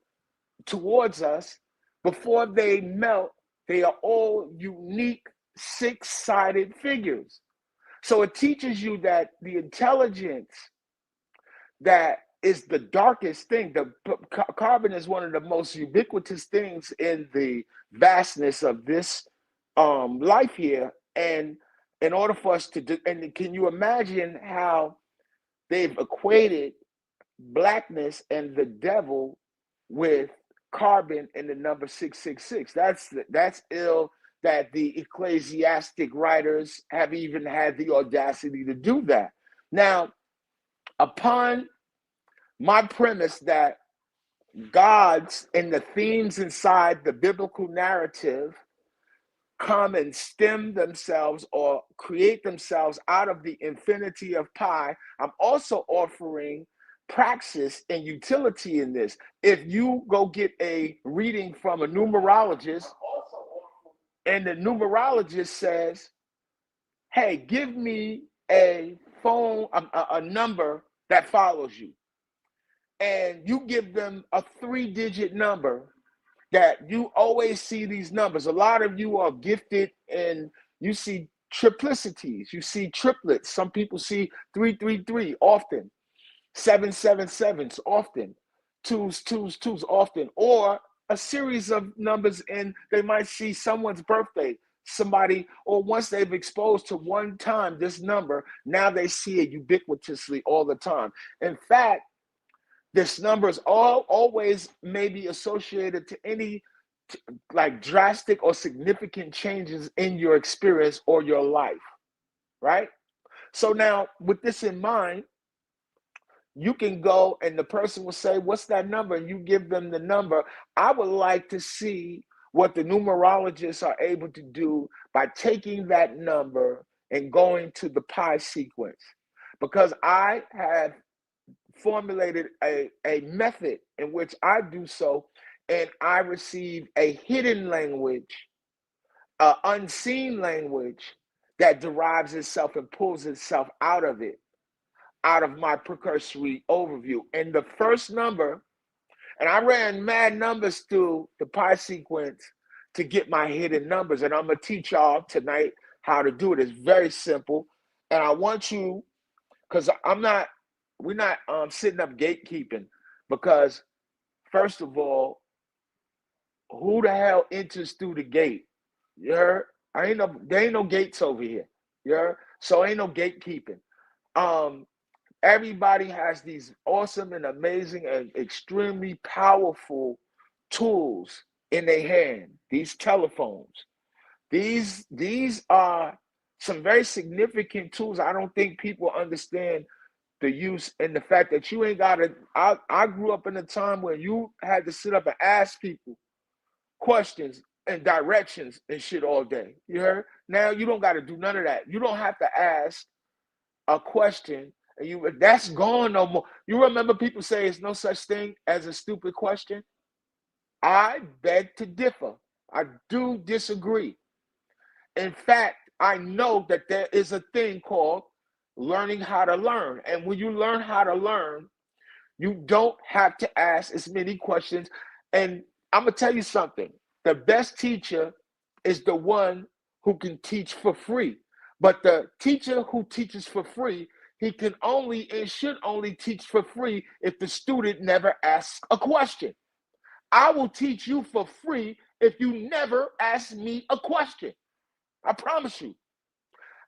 towards us, before they melt, they are all unique six-sided figures. So it teaches you that the intelligence that is the darkest thing, the carbon is one of the most ubiquitous things in the vastness of this life here. And in order for us to and can you imagine how they've equated blackness and the devil with carbon and the number 666? That's ill that the ecclesiastic writers have even had the audacity to do that. Now, upon my premise that gods and the themes inside the biblical narrative come and stem themselves or create themselves out of the infinity of pi, I'm also offering praxis and utility in this. If you go get a reading from a numerologist and the numerologist says, hey, give me a phone, a number that follows you, and you give them a 3-digit number that you always see these numbers. A lot of you are gifted and you see triplicities, you see triplets. Some people see 333 often, 777s often, twos often, or a series of numbers, and they might see someone's birthday, somebody, or once they've exposed to one time this number, now they see it ubiquitously all the time. In fact, this number is always maybe associated to any like drastic or significant changes in your experience or your life, right? So now with this in mind, you can go and the person will say, what's that number? And you give them the number. I would like to see what the numerologists are able to do by taking that number and going to the pi sequence, because I have formulated a method in which I do so, and I receive a hidden language, unseen language that derives itself and pulls itself out of it, out of my precursory overview. And the first number, and I ran mad numbers through the pi sequence to get my hidden numbers, and I'm gonna teach y'all tonight how to do it. It's very simple, and I want you, because we're not sitting up gatekeeping, because first of all, who the hell enters through the gate? You heard? There ain't no gates over here. You heard? So ain't no gatekeeping. Everybody has these awesome and amazing and extremely powerful tools in their hand, these telephones. These are some very significant tools. I don't think people understand the use and the fact that you ain't got to. I grew up in a time where you had to sit up and ask people questions and directions and shit all day. You heard? Now you don't got to do none of that. You don't have to ask a question, and that's gone no more. You remember people say it's no such thing as a stupid question? I beg to differ. I do disagree. In fact, I know that there is a thing called learning how to learn. And when you learn how to learn, you don't have to ask as many questions. And I'm going to tell you something. The best teacher is the one who can teach for free. But the teacher who teaches for free, he can only and should only teach for free if the student never asks a question. I will teach you for free if you never ask me a question. I promise you.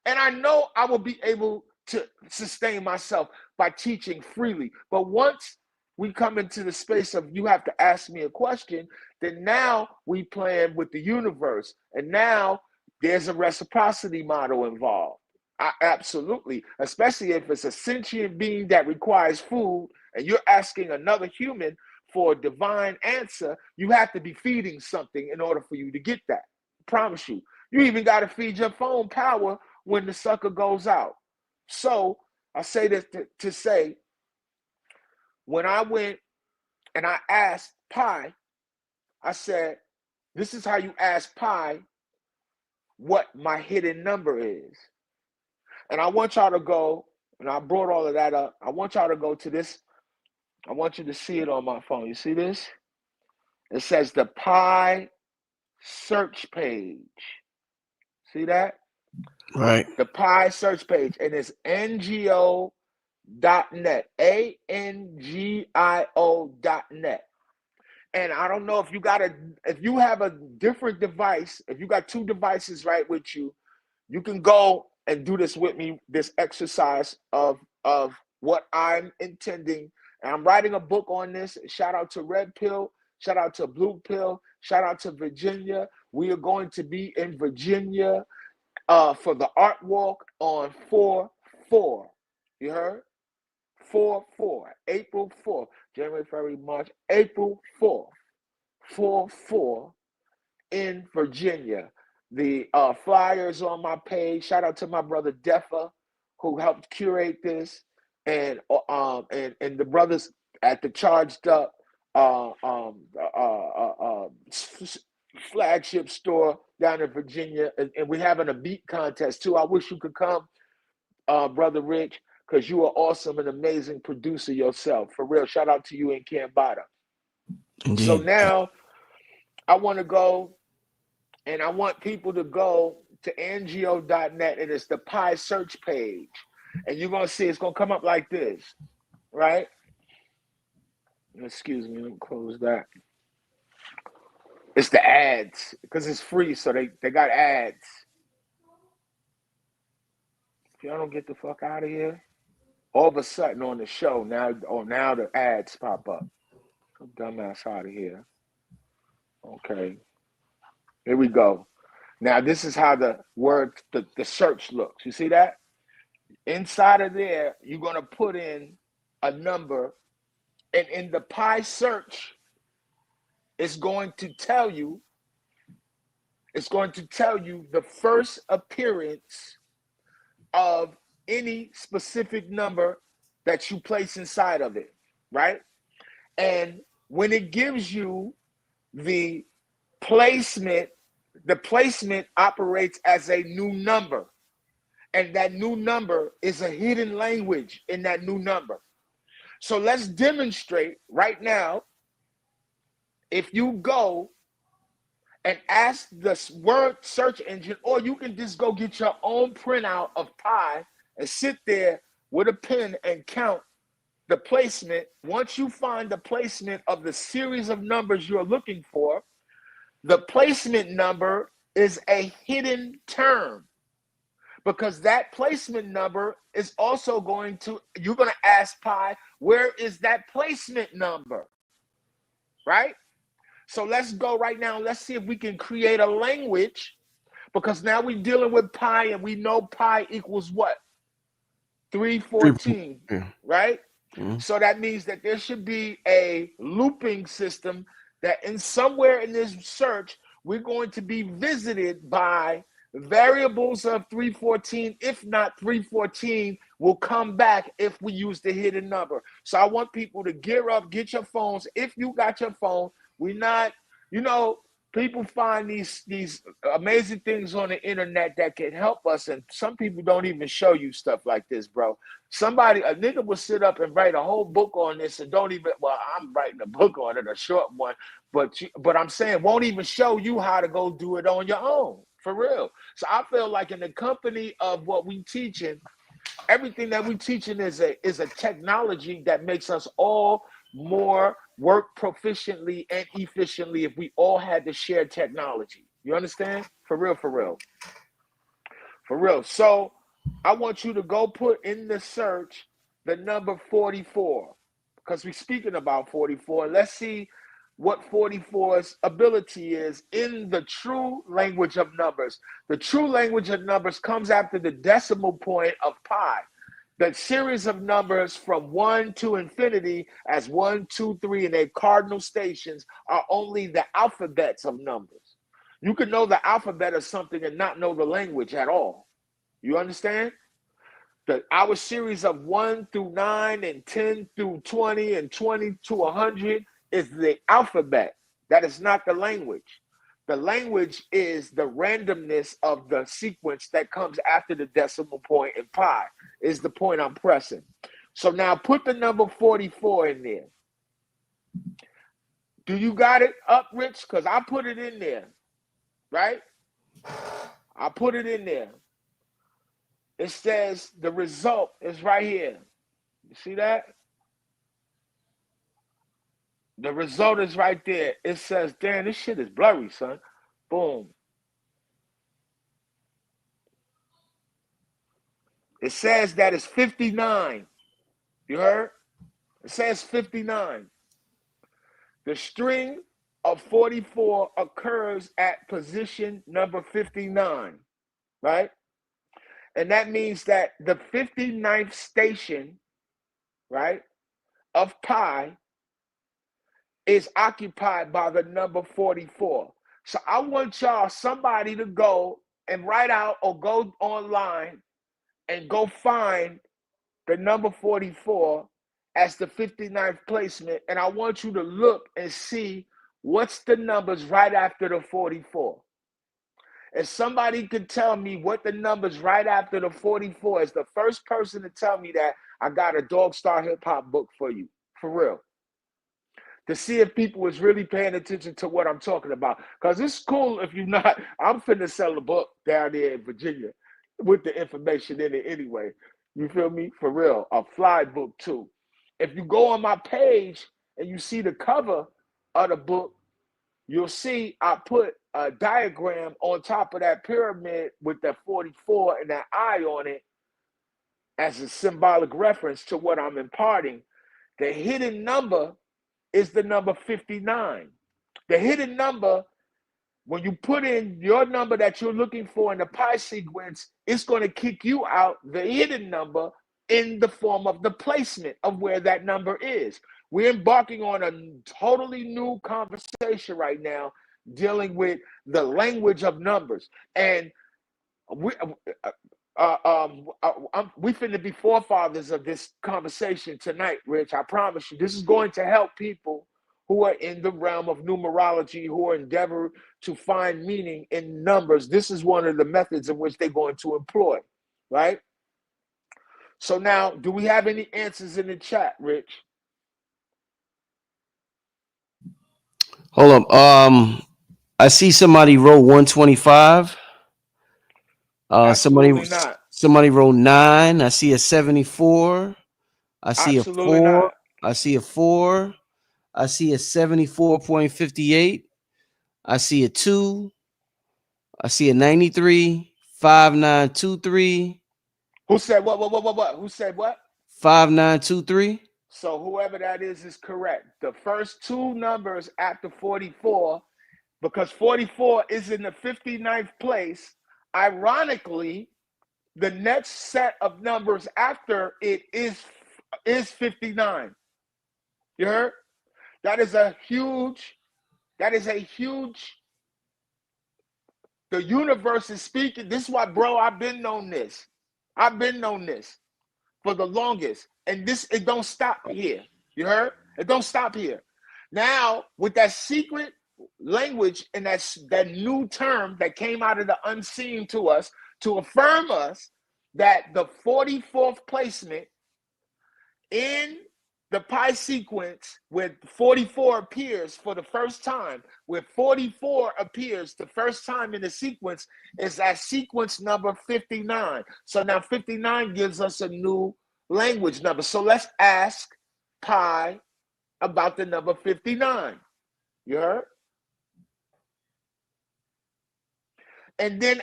And I know I will be able to sustain myself by teaching freely. But once we come into the space of you have to ask me a question, then now we plan with the universe. And now there's a reciprocity model involved. Absolutely. Especially if it's a sentient being that requires food and you're asking another human for a divine answer, you have to be feeding something in order for you to get that. I promise you. You even got to feed your phone power when the sucker goes out. So I say this to say, when I went and I asked Pi, I said, this is how you ask Pi what my hidden number is. And I want y'all to go, and I brought all of that up. I want y'all to go to this. I want you to see it on my phone. You see this? It says the Pi search page. See that? Right. The Pi search page, and it's ngo.net, angio.net. And I don't know if you have a different device, if you got two devices right with you, you can go and do this with me, this exercise of what I'm intending. And I'm writing a book on this. Shout out to Red Pill, shout out to Blue Pill, shout out to Virginia. We are going to be in Virginia for the art walk on 4/4. You heard? 4/4, April 4th, January, February, March, April 4th, 4/4 in Virginia. The flyers on my page. Shout out to my brother Defa, who helped curate this, and the brothers at the Charged Up flagship store down in Virginia, and we're having a beat contest too. I wish you could come, brother Rich, because you are awesome and amazing producer yourself. For real, shout out to you in Cambada. Indeed. So now I want to go, and I want people to go to ngo.net, and it's the Pi search page. And you're going to see it's going to come up like this, right? Excuse me, let me close that. It's the ads, because it's free, so they got ads. If y'all don't get the fuck out of here, all of a sudden on the show, now the ads pop up. Some dumbass out of here. Okay. Here we go. Now this is how the search looks. You see that? Inside of there, you're going to put in a number, and in the Pi search, it's going to tell you the first appearance of any specific number that you place inside of it, right? And when it gives you the placement operates as a new number. And that new number is a hidden language in that new number. So let's demonstrate right now. If you go and ask the word search engine, or you can just go get your own printout of Pi and sit there with a pen and count the placement. Once you find the placement of the series of numbers you're looking for, the placement number is a hidden term, because that placement number is also you're going to ask Pi, where is that placement number, right? So let's go right now. Let's see if we can create a language, because now we're dealing with Pi, and we know Pi equals what? 314, right? Mm-hmm. So that means that there should be a looping system that somewhere in this search, we're going to be visited by variables of 314. If not, 314 will come back if we use the hidden number. So I want people to gear up, get your phones. If you got your phone, we're not, people find these amazing things on the internet that can help us, and some people don't even show you stuff like this, bro. A nigga will sit up and write a whole book on this and don't even, well, I'm writing a book on it, a short one, but I'm saying won't even show you how to go do it on your own, for real. So I feel like in the company of what we teaching, everything that we teaching is a technology that makes us all more work proficiently and efficiently if we all had to share technology. You understand? For real, for real. For real. So I want you to go put in the search the number 44, because we're speaking about 44. Let's see what 44's ability is in the true language of numbers. The true language of numbers comes after the decimal point of pi. The series of numbers from 1 to infinity, as 1, 2, 3, and their cardinal stations, are only the alphabets of numbers. You can know the alphabet of something and not know the language at all. You understand? Our series of 1 through 9 and 10 through 20 and 20 to 100 is the alphabet. That is not the language. The language is the randomness of the sequence that comes after the decimal point in pi, is the point I'm pressing. So now put the number 44 in there. Do you got it up, Rich? Because I put it in there, right? I put it in there. It says the result is right here. You see that? The result is right there. It says, damn, this shit is blurry, son. Boom. It says that it's 59. You heard? It says 59. The string of 44 occurs at position number 59, right? And that means that the 59th station, right, of pi is occupied by the number 44. So I want y'all, somebody to go and write out or go online and go find the number 44 as the 59th placement. And I want you to look and see what's the numbers right after the 44. If somebody could tell me what the numbers right after the 44 is, the first person to tell me that, I got a Dog Star Hip Hop book for you, for real. To see if people is really paying attention to what I'm talking about. Because it's cool if you're not. I'm finna sell a book down there in Virginia with the information in it anyway. You feel me? For real. A fly book too. If you go on my page and you see the cover of the book, you'll see I put a diagram on top of that pyramid with that 44 and that eye on it as a symbolic reference to what I'm imparting. The hidden number is the number 59. The hidden number, when you put in your number that you're looking for in the pi sequence, it's going to kick you out the hidden number in the form of the placement of where that number is. We're embarking on a totally new conversation right now dealing with the language of numbers. And we finna be forefathers of this conversation tonight, Rich. I promise you, this is going to help people who are in the realm of numerology, who are endeavoring to find meaning in numbers. This is one of the methods in which they're going to employ, right? So now, do we have any answers in the chat, Rich? Hold up. I see somebody wrote 125. Absolutely not. Somebody wrote 9. I see a 74. I see a Absolutely 4. not. I see a 4. I see a 74.58. I see a 2. I see a 93. 5923. Who said what? Who said what? 5923. So whoever that is correct. The first two numbers after 44, because 44 is in the 59th place, ironically, the next set of numbers after it is 59. You heard? That is a huge, the universe is speaking. This is why, bro, I've been known this. I've been known this for the longest. And it don't stop here. You heard? It don't stop here. Now, with that secret language and that new term that came out of the unseen to us to affirm us that the 44th placement in the pi sequence where 44 appears for the first time, where 44 appears the first time in the sequence, is at sequence number 59. So now 59 gives us a new language number. So let's ask pi about the number 59. You heard? And then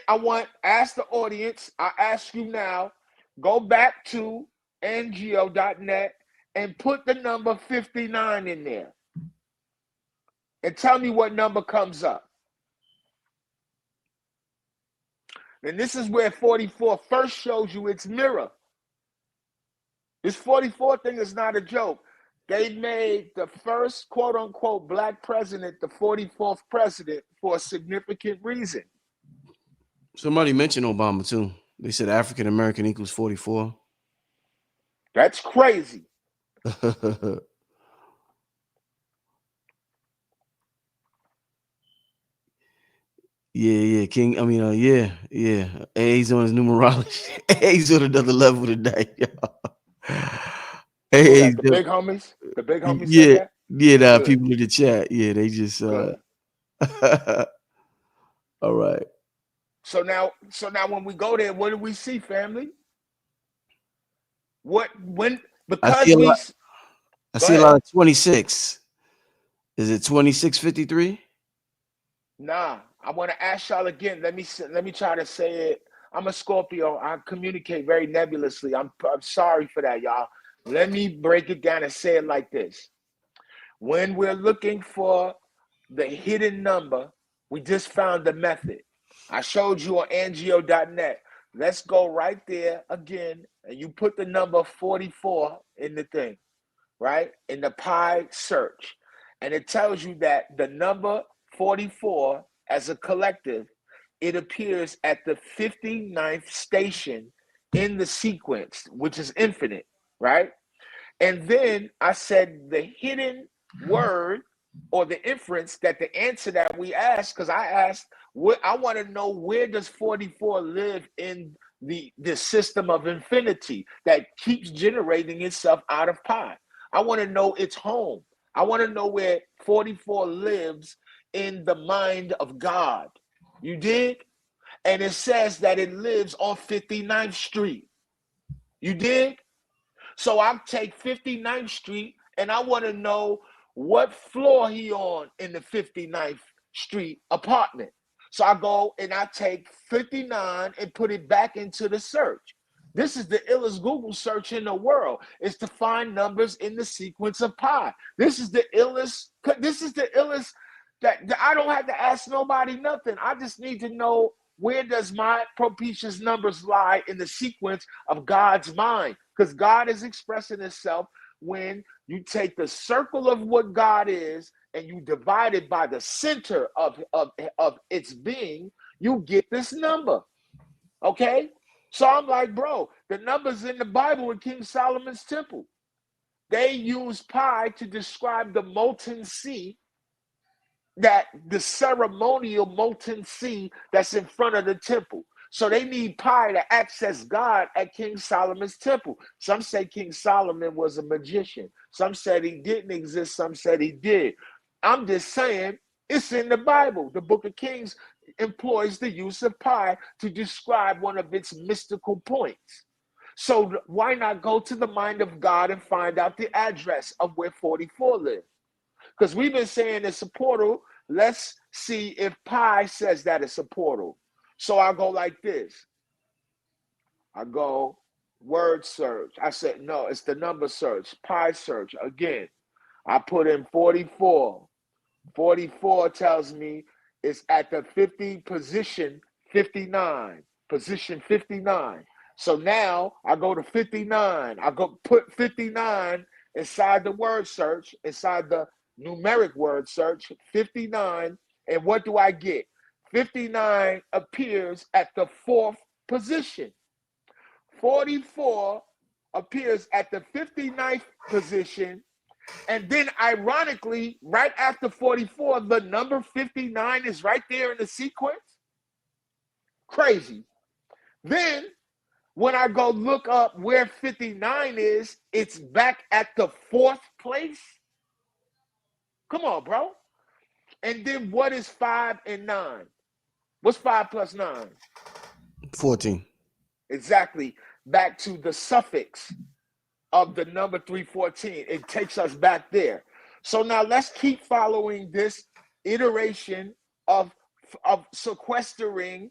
ask the audience, I ask you now, go back to ngo.net and put the number 59 in there. And tell me what number comes up. And this is where 44 first shows you its mirror. This 44 thing is not a joke. They made the first quote unquote black president the 44th president for a significant reason. Somebody mentioned Obama too. They said African American equals 44. That's crazy. Yeah, King. I mean, yeah. A's on his numerology. A's on another level tonight, y'all. The big homies? The big homies said that? Yeah, people in the chat. Yeah, they just all right. So now when we go there, what do we see, family? I see a lot of 26. Is it 2653? Nah, I want to ask y'all again. Let me try to say it. I'm a Scorpio. I communicate very nebulously. I'm sorry for that, y'all. Let me break it down and say it like this. When we're looking for the hidden number, we just found the method. I showed you on ngo.net. Let's go right there again, and you put the number 44 in the thing, right? In the pi search. And it tells you that the number 44 as a collective, it appears at the 59th station in the sequence, which is infinite, right? And then I said the hidden word or the inference that the answer that we asked, because I asked, I want to know, where does 44 live in the system of infinity that keeps generating itself out of pi? I want to know its home. I want to know where 44 lives in the mind of God. You dig? And it says that it lives on 59th Street. You dig? So I take 59th Street and I want to know what floor he on in the 59th Street apartment. So I go and I take 59 and put it back into the search. This is the illest Google search in the world, is to find numbers in the sequence of pi. This is the illest that I don't have to ask nobody nothing. I just need to know, where does my propitious numbers lie in the sequence of God's mind? Because God is expressing itself when you take the circle of what God is and you divide it by the center of its being, you get this number. Okay? So I'm like, bro, the numbers in the Bible in King Solomon's temple. They use pi to describe the molten sea, that the ceremonial molten sea that's in front of the temple. So they need pi to access God at King Solomon's temple. Some say King Solomon was a magician. Some said he didn't exist. Some said he did. I'm just saying, it's in the Bible. The Book of Kings employs the use of pi to describe one of its mystical points. So why not go to the mind of God and find out the address of where 44 lives? Because we've been saying it's a portal. Let's see if pi says that it's a portal. So I go like this. I go word search. I said, no, it's the number search, pi search. Again, I put in 44. 44 tells me it's at the 50 position 59. Position 59. So now I go to 59. I go put 59 inside the word search, inside the numeric word search, 59. And what do I get? 59 appears at the 4th position. 44 appears at the 59th position And then ironically, right after 44, the number 59 is right there in the sequence. Crazy. Then when I go look up where 59 is, it's back at the 4th place. Come on, bro. And then what is 5 and 9? What's 5 plus 9? 14. Exactly. Back to the suffix of the number 314. It takes us back there. So now let's keep following this iteration of sequestering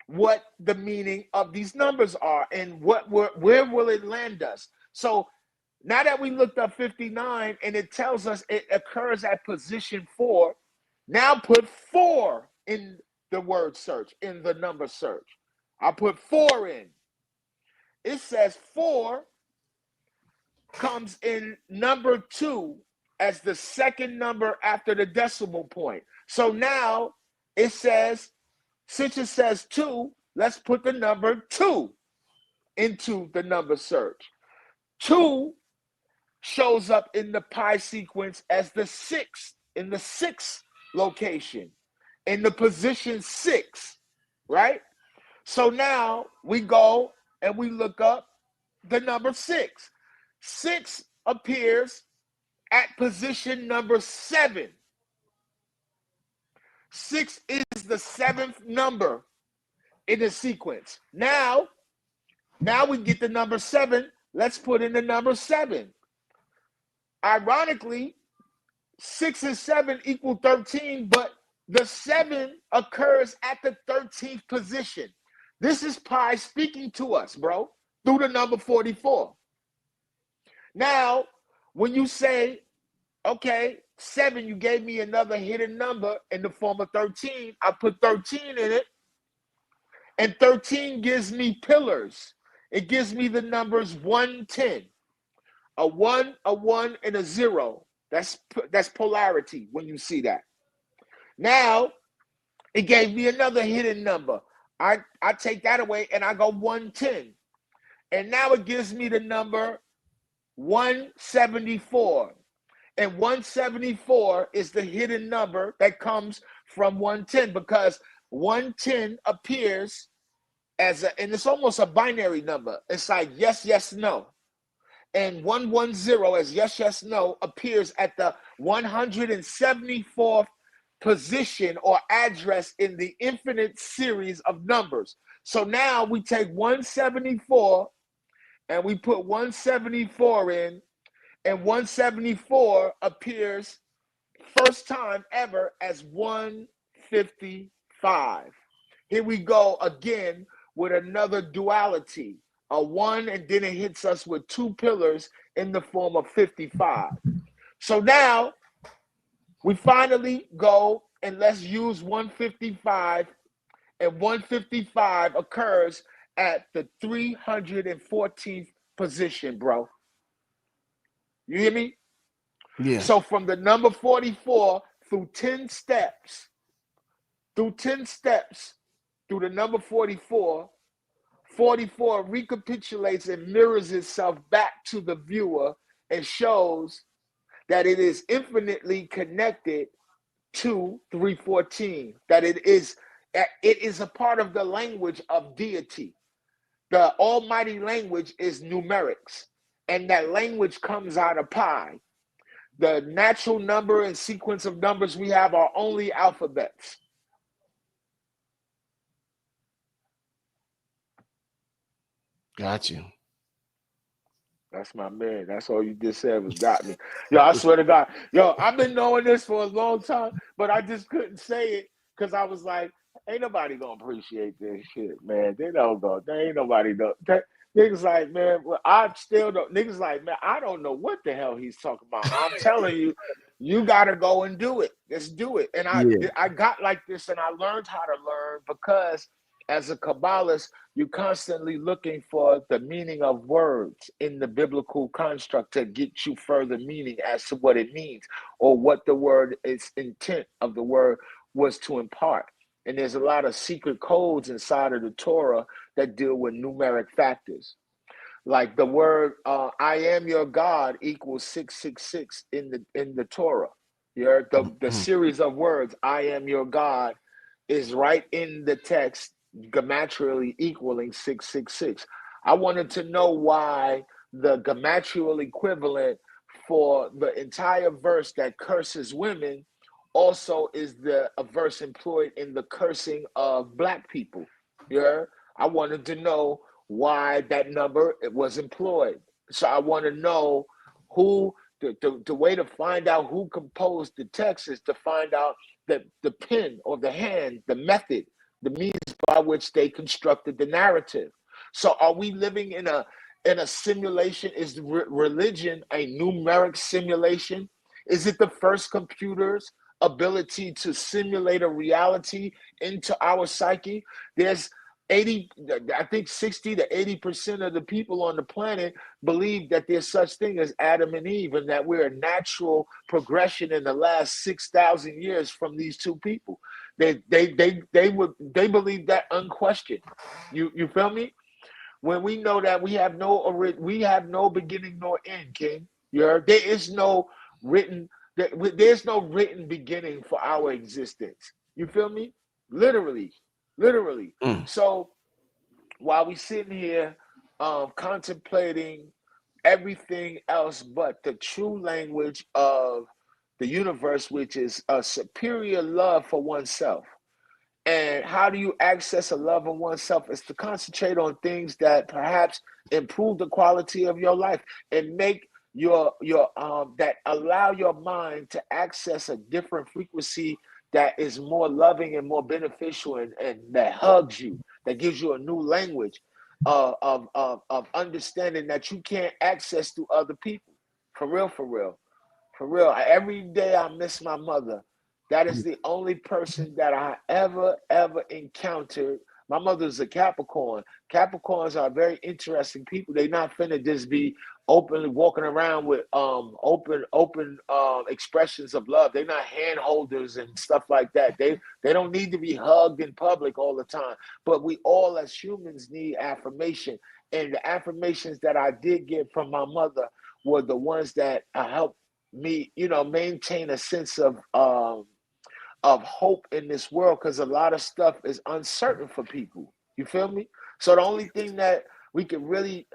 what the meaning of these numbers are and where will it land us. So now that we looked up 59 and it tells us it occurs at position 4, now put 4 in the word search, in the number search. I put 4 in. It says 4 comes in number 2 as the second number after the decimal point. So now it says, since it says 2, let's put the number 2 into the number search. 2 shows up in the pi sequence as the 6th, in the 6th location, in the position 6, right? So now we go and we look up the number 6. 6 appears at position number 7. 6 is the 7th number in the sequence. Now we get the number 7. Let's put in the number 7. Ironically, 6 and 7 equal 13, but the 7 occurs at the 13th position. This is pi speaking to us, bro, through the number 44. Now, when you say, okay, 7, you gave me another hidden number in the form of 13. I put 13 in it, and 13 gives me pillars. It gives me the numbers 1, 10. A 1, and a 0. That's polarity when you see that. Now, it gave me another hidden number. I take that away and I go 110. And now it gives me the number 174. And 174 is the hidden number that comes from 110 because 110 appears as and it's almost a binary number. It's like yes, yes, no. And 110 as yes, yes, no appears at the 174th position or address in the infinite series of numbers. So now we take 174 and we put 174 in, and 174 appears first time ever as 155. Here we go again with another duality, a 1, and then it hits us with 2 pillars in the form of 55. So now we finally go and let's use 155, and 155 occurs at the 314th position, bro. You hear me? Yeah. So from the number 44 through 10 steps, through the number 44, 44 recapitulates and mirrors itself back to the viewer and shows that it is infinitely connected to 314, that it is a part of the language of deity. The almighty language is numerics, and that language comes out of pi. The natural number and sequence of numbers we have are only alphabets. Got you. That's my man. That's all you just said was got me. Yo, I swear to God. Yo, I've been knowing this for a long time, but I just couldn't say it because I was like, ain't nobody gonna appreciate this shit, man. They don't go. There ain't nobody know. Niggas like, man, well, I still don't. Niggas like, man, I don't know what the hell he's talking about. I'm telling you, you gotta go and do it. Just do it. And I got like this, and I learned how to learn because as a Kabbalist, you're constantly looking for the meaning of words in the biblical construct to get you further meaning as to what it means or what the word, its intent of the word was to impart. And there's a lot of secret codes inside of the Torah that deal with numeric factors. Like the word "I am your God" equals 666 in the Torah. The series of words "I am your God" is right in the text, gematrially equaling 666. I wanted to know why the gematrial equivalent for the entire verse that curses women also is a verse employed in the cursing of black people. Yeah, I wanted to know why that number was employed. So I want to know who the way to find out who composed the text is to find out that the pen or the hand, the method, the means by which they constructed the narrative. So are we living in a simulation? Is religion a numeric simulation? Is it the first computer's ability to simulate a reality into our psyche? There's 80, I think 60 to 80% of the people on the planet believe that there's such thing as Adam and Eve, and that we're a natural progression in the last 6,000 years from these two people. They believe that unquestioned. You feel me? When we know that we have no beginning nor end, King. There is no written there's no written beginning for our existence. You feel me? Literally, literally. Mm. So while we sitting here contemplating everything else but the true language of the universe, which is a superior love for oneself. And how do you access a love of oneself? Is to concentrate on things that perhaps improve the quality of your life and make your that allow your mind to access a different frequency that is more loving and more beneficial, and that hugs you, that gives you a new language of understanding that you can't access through other people. For real, for real. For real, every day I miss my mother. That is the only person that I ever encountered. My mother's a Capricorn. Capricorns are very interesting people. They're not finna just be openly walking around with open expressions of love. They're not hand holders and stuff like that. They don't need to be hugged in public all the time. But we all as humans need affirmation. And the affirmations that I did get from my mother were the ones that helped me, maintain a sense of hope in this world, because a lot of stuff is uncertain for people. You feel me? So the only thing that we can really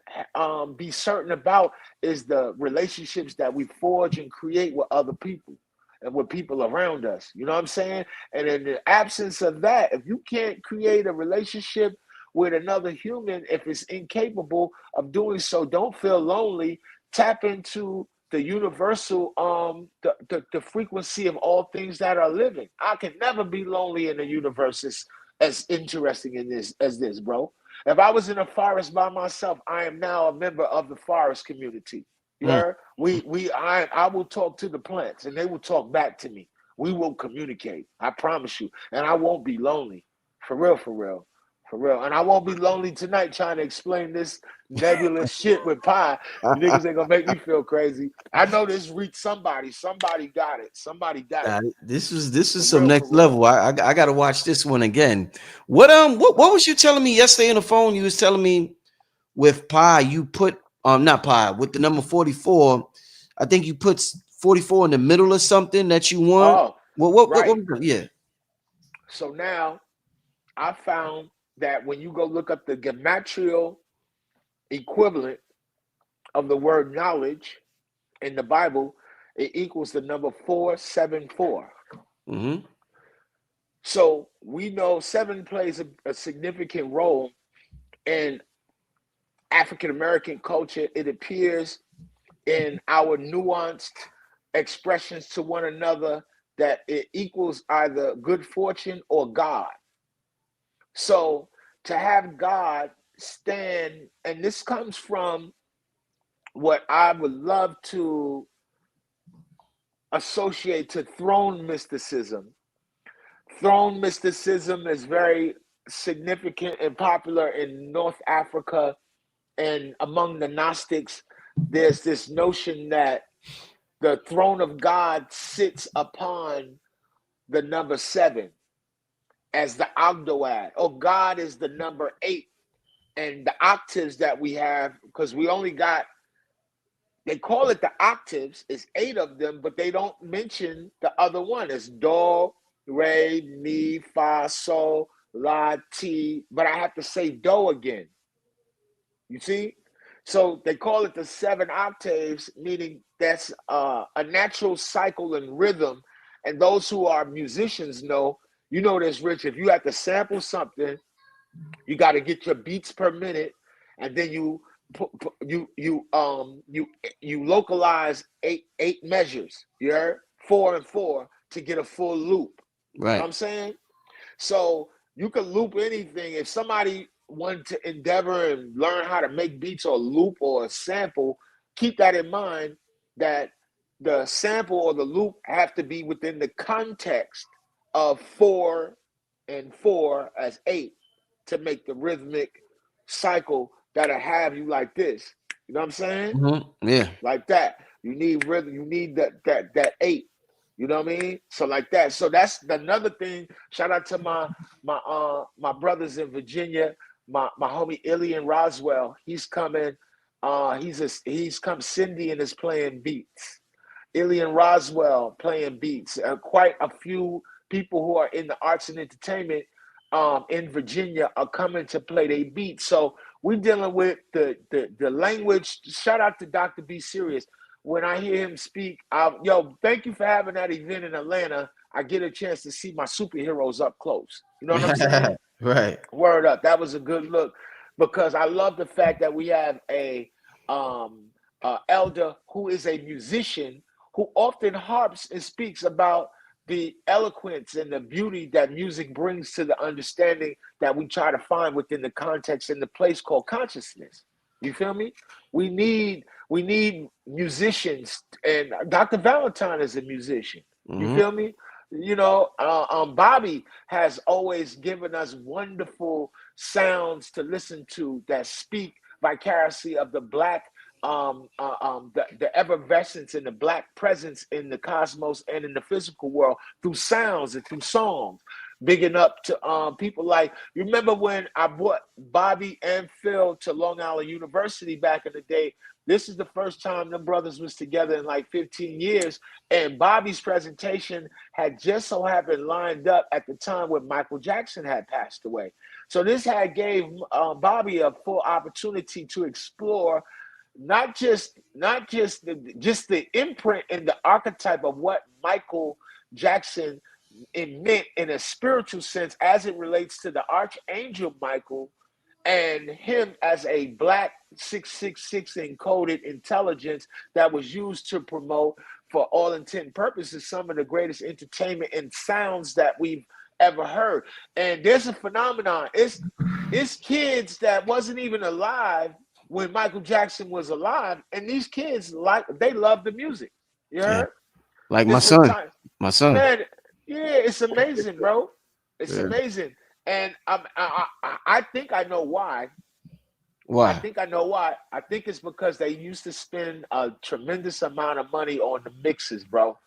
be certain about is the relationships that we forge and create with other people and with people around us. You know what I'm saying? And in the absence of that, if you can't create a relationship with another human, if it's incapable of doing so, don't feel lonely. Tap into the universal the frequency of all things that are living. I can never be lonely in the universe as interesting in this as this, bro. If I was in a forest by myself, I am now a member of the forest community. You Mm. heard? I will talk to the plants and they will talk back to me. We will communicate. I promise you. And I won't be lonely. For real, for real. For real. And I won't be lonely tonight trying to explain this nebulous shit with Pi. You niggas ain't gonna make me feel crazy. I know this reached somebody. Somebody got it. Somebody got it. This is For some real, for next real. level. I got to watch this one again. What was you telling me yesterday on the phone? You was telling me with pi you put not pi with the number 44. I think you put 44 in the middle or something that you want. Oh, What right. was it? Yeah. So now I found that when you go look up the gematrial equivalent of the word knowledge in the Bible, it equals the number 474. Mm-hmm. So we know seven plays a significant role in African American culture. It appears in our nuanced expressions to one another that it equals either good fortune or God. So to have God stand, and this comes from what I would love to associate to throne mysticism. Throne mysticism is very significant and popular in North Africa, and among the Gnostics. There's this notion that the throne of God sits upon the number 7 as the Ogdoad. Oh, God is the number 8 and the octaves that we have, because we only got, they call it the octaves, it's 8 of them, but they don't mention the other one. It's do, re, mi, fa, sol, la, ti, but I have to say do again. You see? So they call it the 7 octaves, meaning that's a natural cycle and rhythm. And those who are musicians know, you know this, Rich, if you have to sample something, you got to get your beats per minute, and then you localize eight measures. You heard? 4 and 4 to get a full loop. You know what Right. I'm saying? So you can loop anything. If somebody wanted to endeavor and learn how to make beats or loop or a sample, keep that in mind, that the sample or the loop have to be within the context of 4 and 4 as 8 to make the rhythmic cycle that'll have you like this. You know what I'm saying? Yeah. Like that. You need rhythm. You need that 8. You know what I mean? So like that. So that's another thing. Shout out to my brothers in Virginia. My homie Ilian Roswell. He's coming. He's come. Cindy and is playing beats. Ilian Roswell playing beats. Quite a few people who are in the arts and entertainment in Virginia are coming to play their beats. So we're dealing with the language. Shout out to Dr. B Serious. When I hear him speak, thank you for having that event in Atlanta. I get a chance to see my superheroes up close. You know what I'm saying? Right. Word up. That was a good look, because I love the fact that we have a elder who is a musician who often harps and speaks about the eloquence and the beauty that music brings to the understanding that we try to find within the context and the place called consciousness. You feel me? We need musicians, and Dr. Valentine is a musician. You feel me? You know, Bobby has always given us wonderful sounds to listen to that speak vicariously of the black, the effervescence and the black presence in the cosmos and in the physical world through sounds and through songs. Bigging up to people like, you remember when I brought Bobby and Phil to Long Island University back in the day? This is the first time them brothers was together in like 15 years. And Bobby's presentation had just so happened lined up at the time when Michael Jackson had passed away. So this had gave Bobby a full opportunity to explore not just the imprint and the archetype of what Michael Jackson it meant in a spiritual sense as it relates to the archangel Michael and him as a black 666 encoded intelligence that was used to promote, for all intent and purposes, some of the greatest entertainment and sounds that we've ever heard. And there's a phenomenon. It's kids that wasn't even alive when Michael Jackson was alive, and these kids they love the music. You Yeah. heard? Like my This is son. time, My son. man. Yeah, it's amazing, bro. It's Yeah. amazing, and I think I know why. I Why? think I know why. I think it's because they used to spend a tremendous amount of money on the mixes, bro.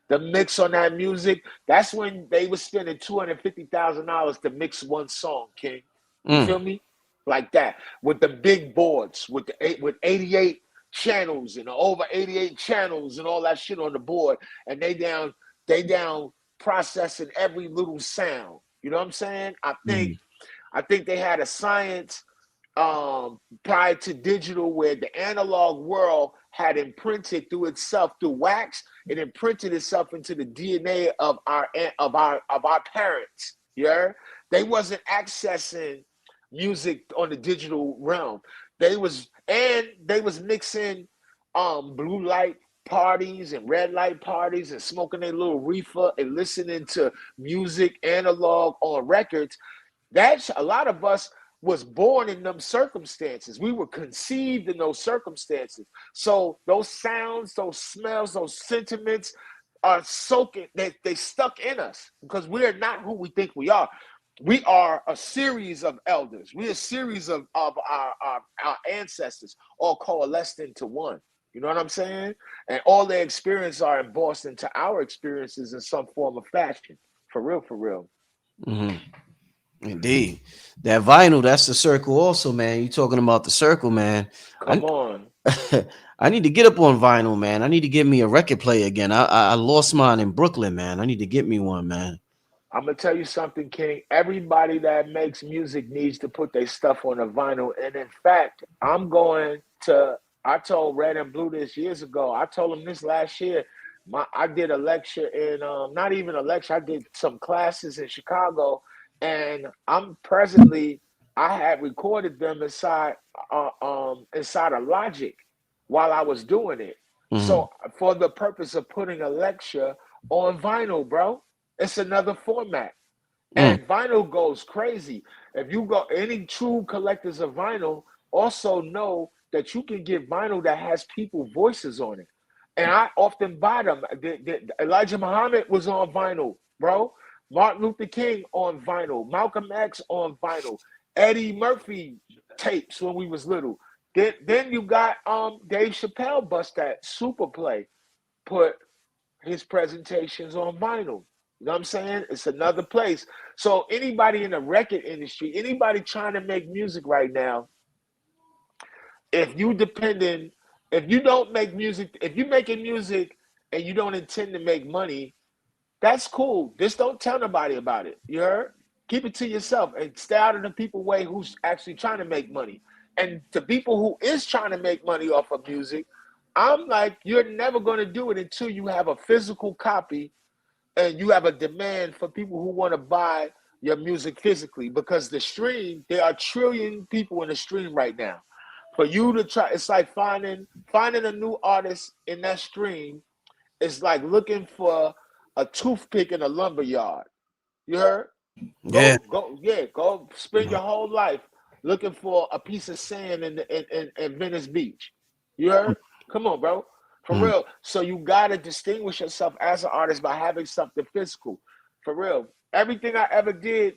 The mix on that music. That's when they were spending $250,000 to mix one song, King. You Mm. feel me? Like that, with the big boards, with 88 channels and over 88 channels and all that shit on the board, and they down processing every little sound. You know what I'm saying? Mm. I think they had a science prior to digital where the analog world had imprinted through itself through wax. It imprinted itself into the DNA of our parents. Yeah, they wasn't accessing music on the digital realm. They was mixing blue light parties and red light parties and smoking a little reefer and listening to music analog on records. That's a lot of us was born in them circumstances. We were conceived in those circumstances. So those sounds, those smells, those sentiments are soaking, they stuck in us because we are not who we think we are. We are a series of elders. We're a series of our ancestors all coalesced into one. You know what I'm saying? And all their experiences are embossed into our experiences in some form of fashion. For real, for real. Mm-hmm. Indeed. That vinyl, that's the circle also, man. You talking about the circle, man. I Come on. I need to get up on vinyl, man. I need to get me a record player again. I lost mine in Brooklyn, man. I need to get me one, man. I'm gonna tell you something, King. Everybody that makes music needs to put their stuff on a vinyl. And in fact, I'm going to. I told Red and Blue this years ago. I told him this last year. I did a lecture in not even a lecture. I did some classes in Chicago, and I'm presently. I had recorded them inside a Logic while I was doing it. Mhm. So for the purpose of putting a lecture on vinyl, bro. It's another format. Mm. And vinyl goes crazy. If you go, any true collectors of vinyl also know that you can get vinyl that has people voices on it. And I often buy them. Elijah Muhammad was on vinyl, bro. Martin Luther King on vinyl. Malcolm X on vinyl. Eddie Murphy tapes when we was little. Then you got Dave Chappelle bust that super play, put his presentations on vinyl. You know what I'm saying? It's another place. So anybody in the record industry, anybody trying to make music right now, if you depending, if you don't make music, if you're making music and you don't intend to make money, that's cool. Just don't tell nobody about it. You heard? Keep it to yourself and stay out of the people way who's actually trying to make money. And to people who is trying to make money off of music, I'm like, you're never going to do it until you have a physical copy and you have a demand for people who want to buy your music physically, because the stream, there are trillion people in the stream right now. For you to try, it's like finding a new artist in that stream. It's like looking for a toothpick in a lumber yard. You heard? Yeah. Go spend your whole life looking for a piece of sand in Venice Beach. You heard? Come on, bro. For Mm. real. So you gotta distinguish yourself as an artist by having something physical. For real. Everything I ever did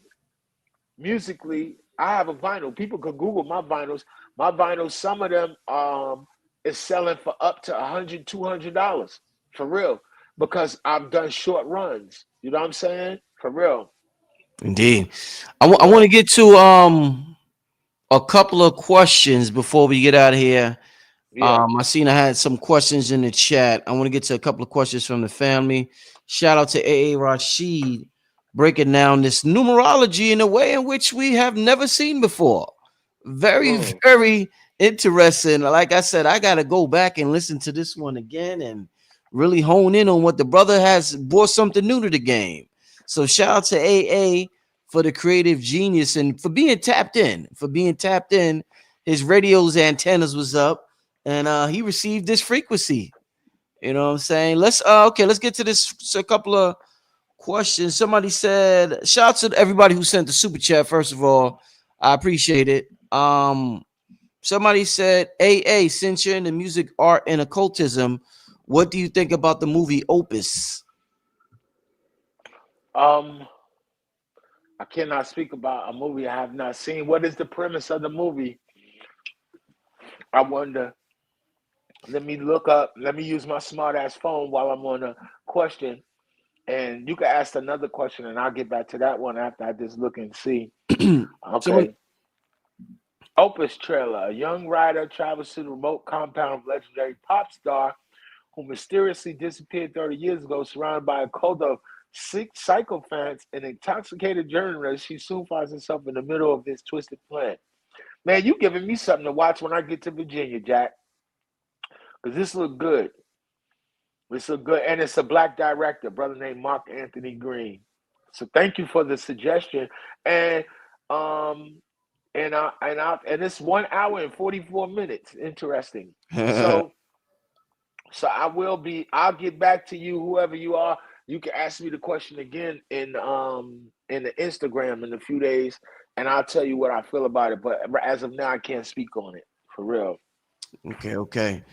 musically, I have a vinyl. People could Google my vinyls. My vinyls, some of them is selling for up to $100, $200. For real. Because I've done short runs. You know what I'm saying? For real. Indeed. I want Yeah. to get to a couple of questions before we get out of here. Yeah. I seen I had some questions in the chat. I want to get to a couple of questions from the family. Shout out to AA Rashid breaking down this numerology in a way in which we have never seen before. Very, Mm. very interesting. Like I said, I got to go back and listen to this one again and really hone in on what the brother has brought something new to the game. So shout out to AA for the creative genius and for being tapped in, His radio's antennas was up and he received this frequency. You know what I'm saying? Let's get to this. A couple of questions. Somebody said, shout out to everybody who sent the super chat. First of all, I appreciate it. Somebody said, AA, since you're into music, art, and occultism, what do you think about the movie Opus? Um, I cannot speak about a movie I have not seen. What is the premise of the movie? I wonder. Let me look up. Let me use my smart ass phone while I'm on a question. And you can ask another question and I'll get back to that one after I just look and see. Someone, Okay. Opus trailer. A young writer travels to the remote compound of legendary pop star who mysteriously disappeared 30 years ago, surrounded by a cult of sick psychopaths and intoxicated journalists. She soon finds herself in the middle of this twisted plan. Man, you giving me something to watch when I get to Virginia, Jack, because this look good. This look good, and it's a black director, brother named Mark Anthony Green. So thank you for the suggestion, and um, and it's 1 hour and 44 minutes. Interesting. So I will be. I'll get back to you, whoever you are. You can ask me the question again in the Instagram in a few days, and I'll tell you what I feel about it. But as of now, I can't speak on it for real. okay.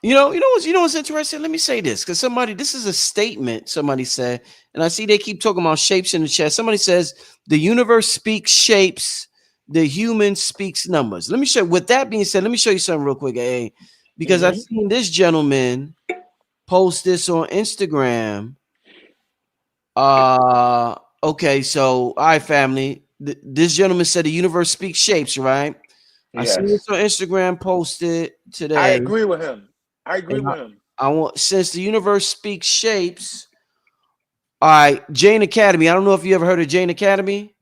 You know what's interesting? Let me say this because this is a statement somebody said, and I see they keep talking about shapes in the chat. Somebody says the universe speaks shapes, the human speaks numbers. Let me show. With that being said, let me show you something real quick, because I've Mm-hmm. seen this gentleman post this on Instagram. Okay, so all right, family. This gentleman said the universe speaks shapes, right? I see Yes. this on Instagram posted I today. agree with him. I agree And with him. I want, since the universe speaks shapes, all right, Jane Academy. I don't know if you ever heard of Jane Academy,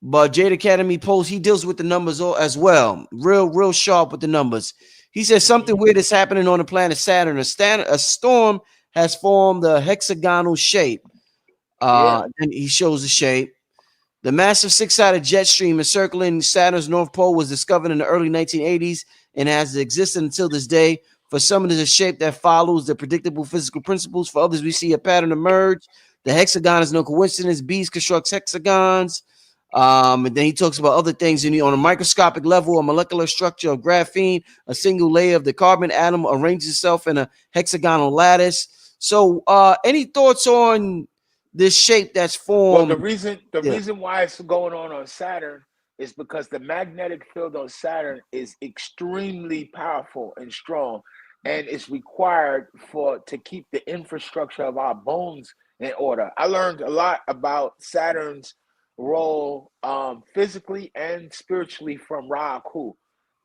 but Jane Academy post, he deals with the numbers as well. Real sharp with the numbers. He says something Hmm. weird is happening on the planet Saturn. A storm has formed a hexagonal shape. Yeah. And he shows the shape. The massive six-sided jet stream encircling Saturn's North Pole was discovered in the early 1980s and has existed until this day. For some, it is a shape that follows the predictable physical principles. For others, we see a pattern emerge. The hexagon is no coincidence. Bees constructs hexagons. And then he talks about other things on a microscopic level, a molecular structure of graphene, a single layer of the carbon atom arranges itself in a hexagonal lattice. So, any thoughts on this shape that's Well, formed? the Yeah. reason why it's going on Saturn is because the magnetic field on Saturn is extremely powerful and strong, and it's required for to keep the infrastructure of our bones in order. I learned a lot about Saturn's role physically and spiritually from Rahu.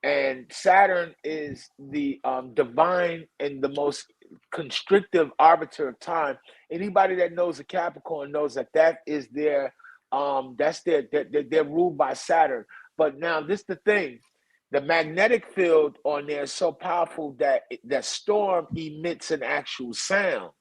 And Saturn is the divine and the most constrictive arbiter of time. Anybody that knows a Capricorn knows that that is their that's they're ruled by Saturn. But now this is the thing. The magnetic field on there is so powerful that that storm emits an actual sound.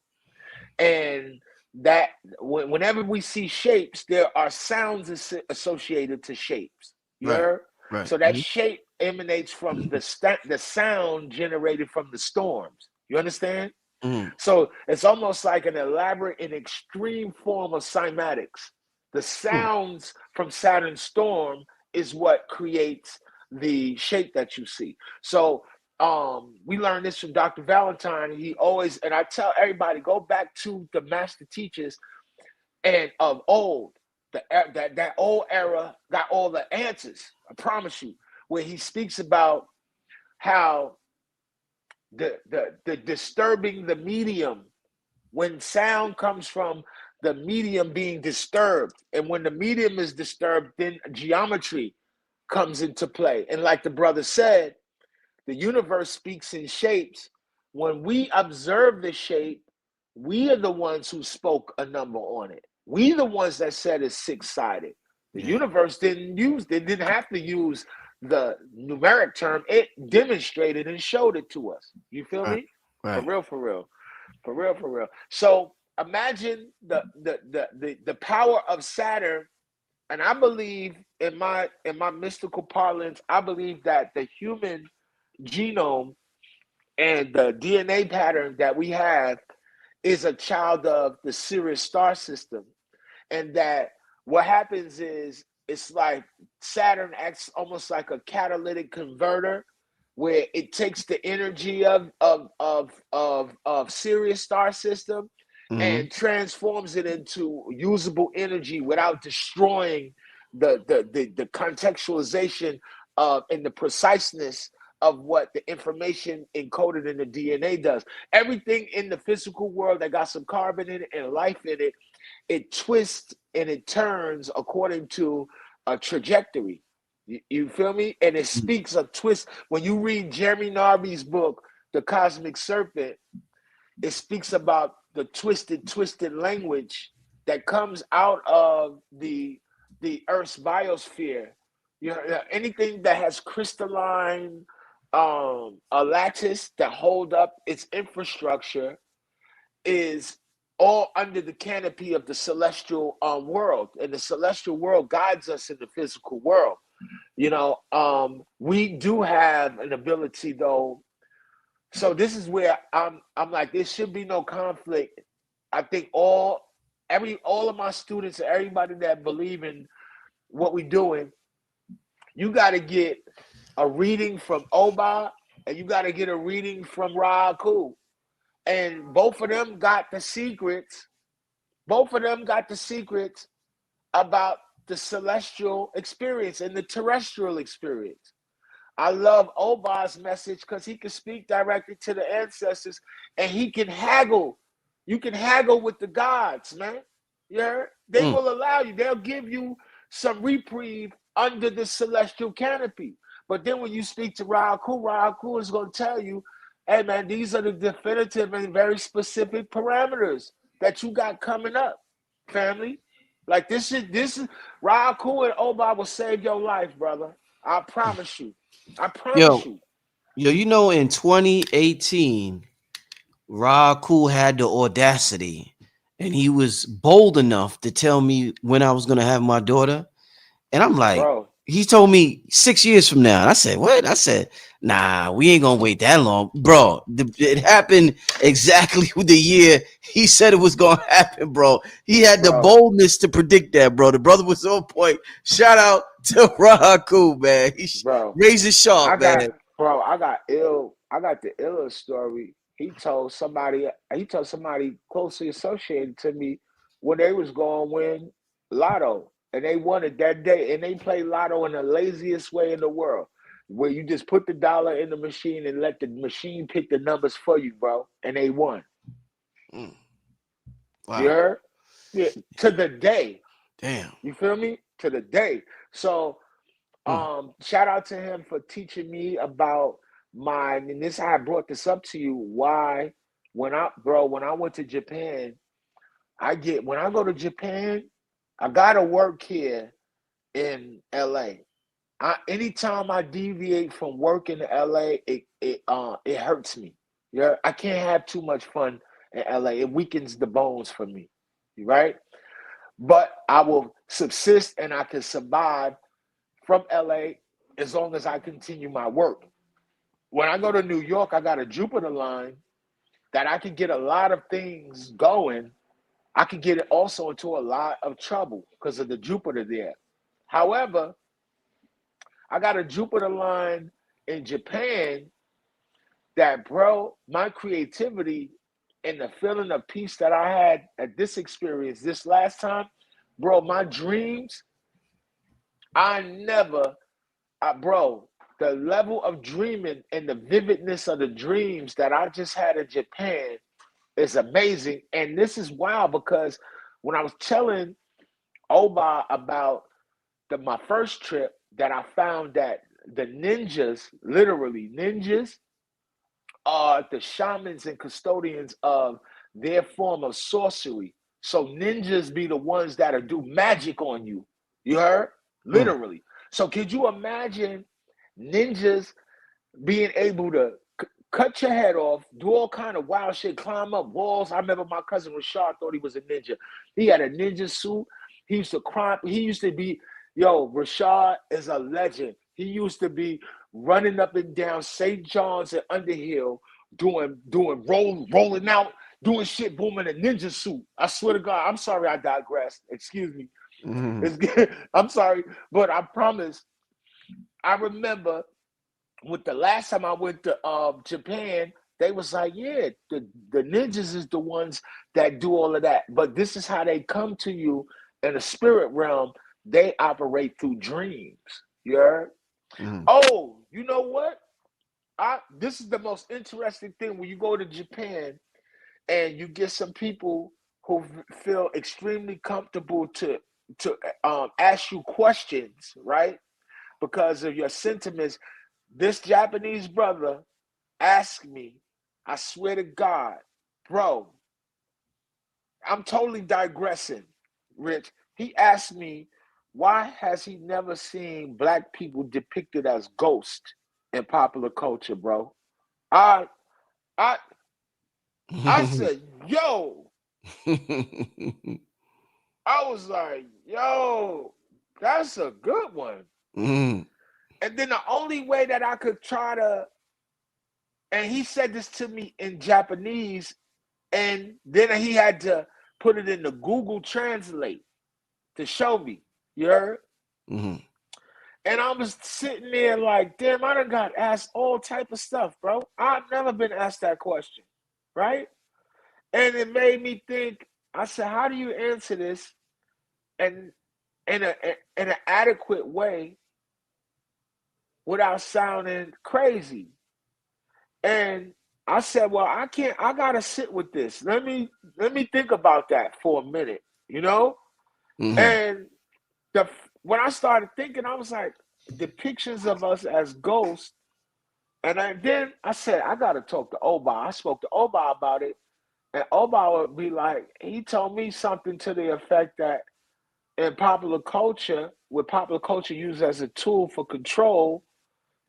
And that whenever we see shapes, there are sounds associated to shapes. You Right. heard? Right. So that shape emanates from the sound generated from the storms. You understand? Mm-hmm. So it's almost like an elaborate and extreme form of cymatics. The sounds from Saturn's storm is what creates the shape that you see. So we learned this from Dr. Valentine. He always, and I tell everybody, go back to the master teachers and of old. That old era got all the answers. I promise you. Where he speaks about how the disturbing the medium, when sound comes from the medium being disturbed, and when the medium is disturbed, then geometry comes into play. And like the brother said, the universe speaks in shapes. When we observe the shape, we are the ones who spoke a number on it. We the ones that said it's six-sided. The Yeah. universe they didn't have to use the numeric term. It demonstrated and showed it to us. You feel Right. me? For Right. real, for real. For real, for real. So imagine the power of Saturn, and I believe in my mystical parlance, I believe that the human genome and the DNA pattern that we have is a child of the Sirius star system. And that what happens is it's like Saturn acts almost like a catalytic converter where it takes the energy of Sirius star system Mm-hmm. and transforms it into usable energy without destroying the contextualization of and the preciseness of what the information encoded in the DNA does. Everything in the physical world that got some carbon in it and life in it, it twists and it turns according to a trajectory. You feel me? And it speaks a twist. When you read Jeremy Narby's book, The Cosmic Serpent, it speaks about the twisted language that comes out of the Earth's biosphere. You know, anything that has crystalline a lattice that hold up its infrastructure is all under the canopy of the celestial world, and the celestial world guides us in the physical world. You know, we do have an ability though. So this is where I'm like, there should be no conflict. I think all of my students, everybody that believe in what we're doing, you got to get a reading from Oba, and you got to get a reading from Raku. And both of them got the secrets. Both of them got the secrets about the celestial experience and the terrestrial experience. I love Oba's message because he can speak directly to the ancestors and he can haggle. You can haggle with the gods, man. You heard? They will allow you. They'll give you some reprieve under the celestial canopy. But then when you speak to Raku is going to tell you, hey, man, these are the definitive and very specific parameters that you got coming up, family. Like this is Raku and Oba will save your life, brother. I promise you. I promise Yo, you. you know, in 2018, Cool had the audacity and he was bold enough to tell me when I was going to have my daughter. And I'm like, Bro, he told me 6 years from now. And I said, what? I said, nah, we ain't going to wait that long. Bro, it happened exactly the year he said it was going to happen, bro. He had the bro, boldness to predict that, bro. The brother was on point. Shout out to Raku, man. He bro. raised his sharp, man. I got the illest story. He told somebody closely associated to me when they was going to win lotto. And they won it that day. And they played lotto in the laziest way in the world. Where you just put the dollar in the machine and let the machine pick the numbers for you, bro. And they won. Mm, You wow. heard? Yeah, to the day. Damn. You feel me? To the day. So Mm, shout out to him for teaching me about and this I brought this up to you, why when I went to Japan, when I go to Japan, I gotta work here in LA. Anytime I deviate from work in LA, it hurts me. Yeah, I can't have too much fun in LA. It weakens the bones for me. Right? But I will subsist and I can survive from LA as long as I continue my work. When I go to New York, I got a Jupiter line that I can get a lot of things going. I can get it also into a lot of trouble because of the Jupiter there. However, I got a Jupiter line in Japan that, bro, my creativity and the feeling of peace that I had at this experience this last time, bro, my dreams, I never bro, the level of dreaming and the vividness of the dreams that I just had in Japan is amazing. And this is wild because when I was telling Oba about my first trip, that I found that the ninjas, literally ninjas, are the shamans and custodians of their form of sorcery. So ninjas be the ones that'll do magic on you. You heard? mm. Literally. So could you imagine ninjas being able to cut your head off, do all kind of wild shit, climb up walls? I remember my cousin Rashid thought he was a ninja. He had a ninja suit. He used to climb. He used to be, Rashid is a legend. He used to be running up and down St. John's and Underhill, rolling out, doing shit, booming a ninja suit. I swear to God, I'm sorry I digressed. Excuse me. I'm sorry, but I promise. I remember with the last time I went to Japan, they was like, yeah, the ninjas is the ones that do all of that. But this is how they come to you in the spirit realm. They operate through dreams. You heard? Mm. Oh, you know what? This is the most interesting thing when you go to Japan and you get some people who feel extremely comfortable to ask you questions, right? Because of your sentiments. This Japanese brother asked me, I swear to God, bro, I'm totally digressing, Rich. He asked me, why has he never seen black people depicted as ghosts in popular culture, bro? I I I said, yo, I was like, yo, that's a good one. Mm. And then the only way that I could try to, and he said this to me in Japanese, and then he had to put it in the Google Translate to show me. You heard? Mm. And I was sitting there like, damn, I done got asked all type of stuff, bro. I've never been asked that question, right? And it made me think. I said, how do you answer this and in an adequate way without sounding crazy? And I said, well, I can't. I gotta sit with this. Let me think about that for a minute, you know. Mm-hmm. And when I started thinking, I was like, depictions of us as ghosts. And then I said, I got to talk to Oba. I spoke to Oba about it. And Oba would be like, he told me something to the effect that in popular culture, with popular culture used as a tool for control,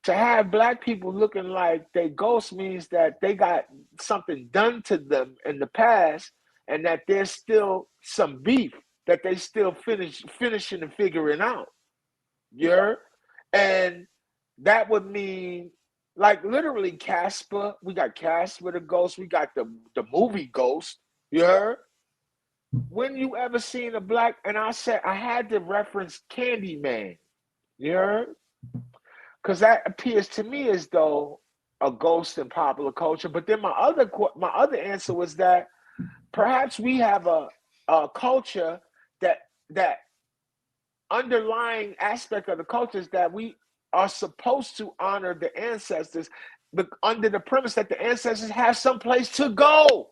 to have black people looking like they ghosts means that they got something done to them in the past and that there's still some beef that they still finishing and figuring out. You heard? And that would mean like literally Casper. We got Casper the ghost. We got the movie Ghost. You heard? When you ever seen a black, and I said I had to reference Candyman. You heard? Because that appears to me as though a ghost in popular culture. But then my other answer was that perhaps we have a culture that underlying aspect of the culture is that we are supposed to honor the ancestors, but under the premise that the ancestors have some place to go,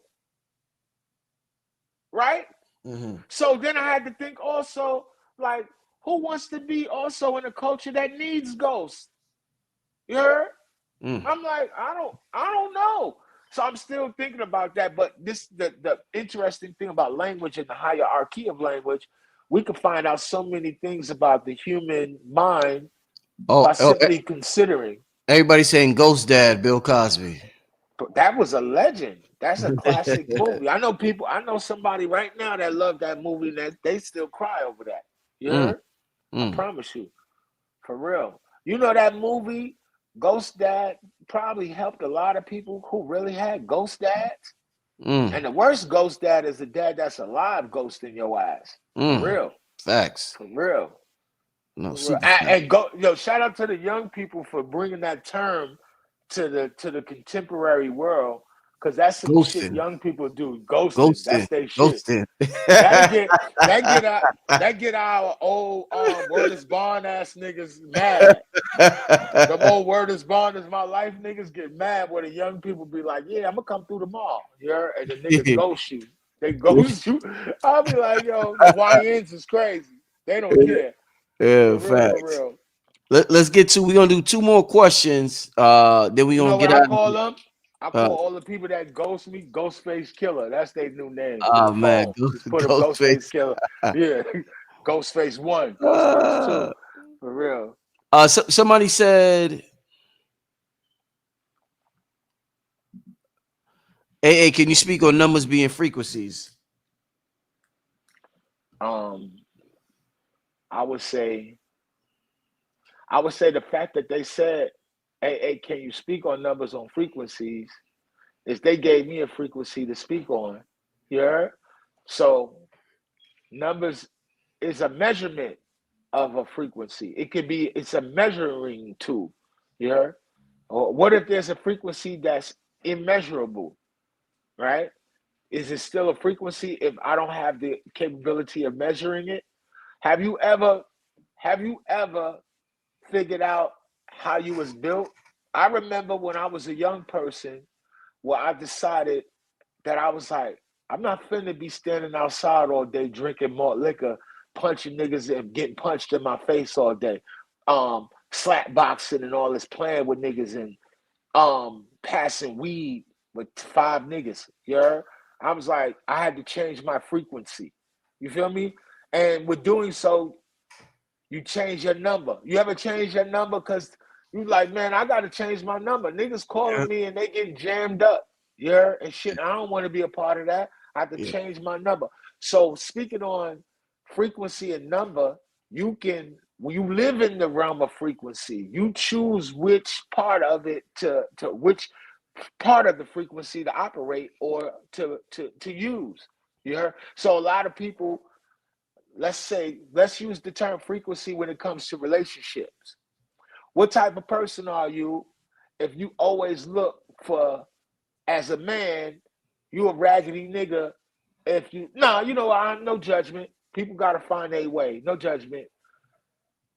right? Mm-hmm. So then I had to think also, like, who wants to be also in a culture that needs ghosts? You heard? Mm. I'm like, I don't know. So I'm still thinking about that. But the interesting thing about language and the hierarchy of language, we can find out so many things about the human mind by Oh, simply considering. everybody saying Ghost Dad, Bill Cosby. But that was a legend. That's a classic movie. I know people. I know somebody right now that love that movie. That they still cry over that. You Mm, heard? I mm, promise you, for real. You know that movie, Ghost Dad, probably helped a lot of people who really had ghost dads. mm, And the worst ghost dad is the dad that's alive ghosting your ass. For mm. real. Facts. For real. No, For real. super facts. Shout out to the young people for bringing that term to the contemporary world, because that's some shit Ghosting. young people do. Ghosting. Ghosting. That's their shit. Ghosting. That get that get our old word is bond ass niggas mad. The more word is bond is my life niggas get mad when the young people be like, yeah, I'm gonna come through tomorrow. Yeah, and the niggas ghost you. They ghost you. I'll be like, yo, the YNs is crazy. They don't care. Yeah, For real, for facts. real. Let's get to, we're gonna do two more questions. Then we're You know gonna what get I out of call here. them? I Uh, call all the people that ghost me Ghostface Killer. That's their new name in the oh man, phone. Just put them ghost Ghostface face. Killer. Yeah. Ghostface 1, Ghostface 2. Uh, For real. somebody said, hey, can you speak on numbers being frequencies? Um, I would say the fact that they said, hey, can you speak on numbers on frequencies? Is they gave me a frequency to speak on. You heard? So numbers is a measurement of a frequency. It's a measuring tool. You heard? Or what if there's a frequency that's immeasurable, right? Is it still a frequency if I don't have the capability of measuring it? Have you ever have you ever figured out how you was built? I remember when I was a young person where I decided that I was like, I'm not finna be standing outside all day drinking more liquor, punching niggas and getting punched in my face all day. Slap boxing and all this, playing with niggas and passing weed with 5 niggas. You heard? I was like, I had to change my frequency. You feel me? And with doing so, you change your number. You ever change your number? Cause you like, man, I gotta change my number. Niggas Yeah, calling me and they getting jammed up. Yeah, and shit. I don't want to be a part of that. I have to yeah, change my number. So speaking on frequency and number, you can when you live in the realm of frequency, you choose which part of it to which part of the frequency to operate or to use. You heard? So a lot of people, let's use the term frequency when it comes to relationships. What type of person are you if you always look for, as a man, you a raggedy nigga? If you no, you know, I no judgment. People gotta find a way, no judgment.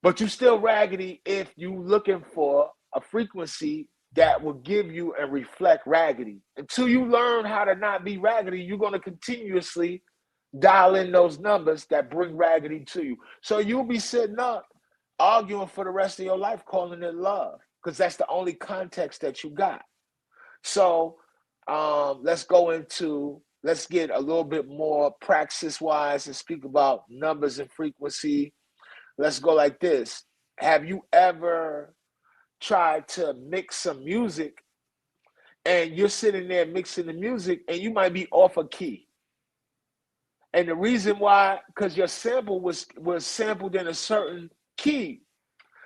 But you still raggedy if you looking for a frequency that will give you and reflect raggedy. Until you learn how to not be raggedy, you're gonna continuously dial in those numbers that bring raggedy to you. So you'll be sitting up arguing for the rest of your life, calling it love, because that's the only context that you got. So let's get a little bit more praxis wise and speak about numbers and frequency. Let's go like this. Have you ever tried to mix some music and you're sitting there mixing the music and you might be off a key? And the reason why, because your sample was sampled in a certain key.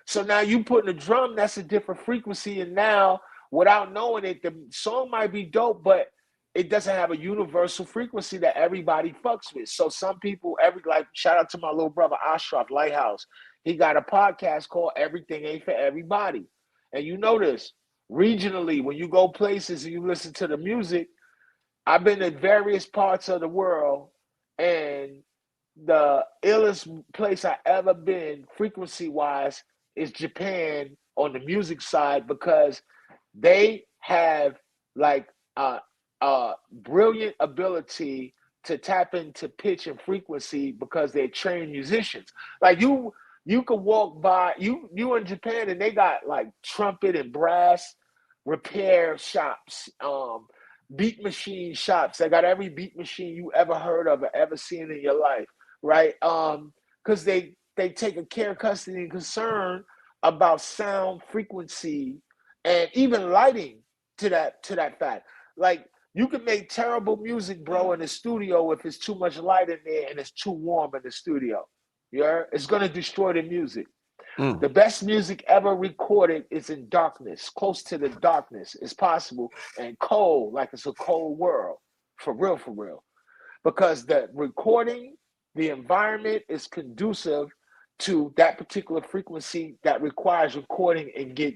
So now you put in a drum that's a different frequency, and now without knowing it, the song might be dope, but it doesn't have a universal frequency that everybody fucks with. So some people, like shout out to my little brother Ashraf Lighthouse. He got a podcast called Everything Ain't for Everybody. And you notice regionally, when you go places and you listen to the music, I've been in various parts of the world, and the illest place I ever been frequency wise is Japan on the music side, because they have like a brilliant ability to tap into pitch and frequency because they're trained musicians. Like you could walk by you in Japan and they got like trumpet and brass repair shops, beat machine shops. They got every beat machine you ever heard of or ever seen in your life, right? Because they take a care, custody, and concern about sound frequency and even lighting to that fact. Like you can make terrible music, bro, in the studio if it's too much light in there and it's too warm in the studio. Yeah, it's gonna destroy the music. The best music ever recorded is in darkness, close to the darkness as possible, and cold, like it's a cold world, for real. Because the recording, the environment is conducive to that particular frequency that requires recording and get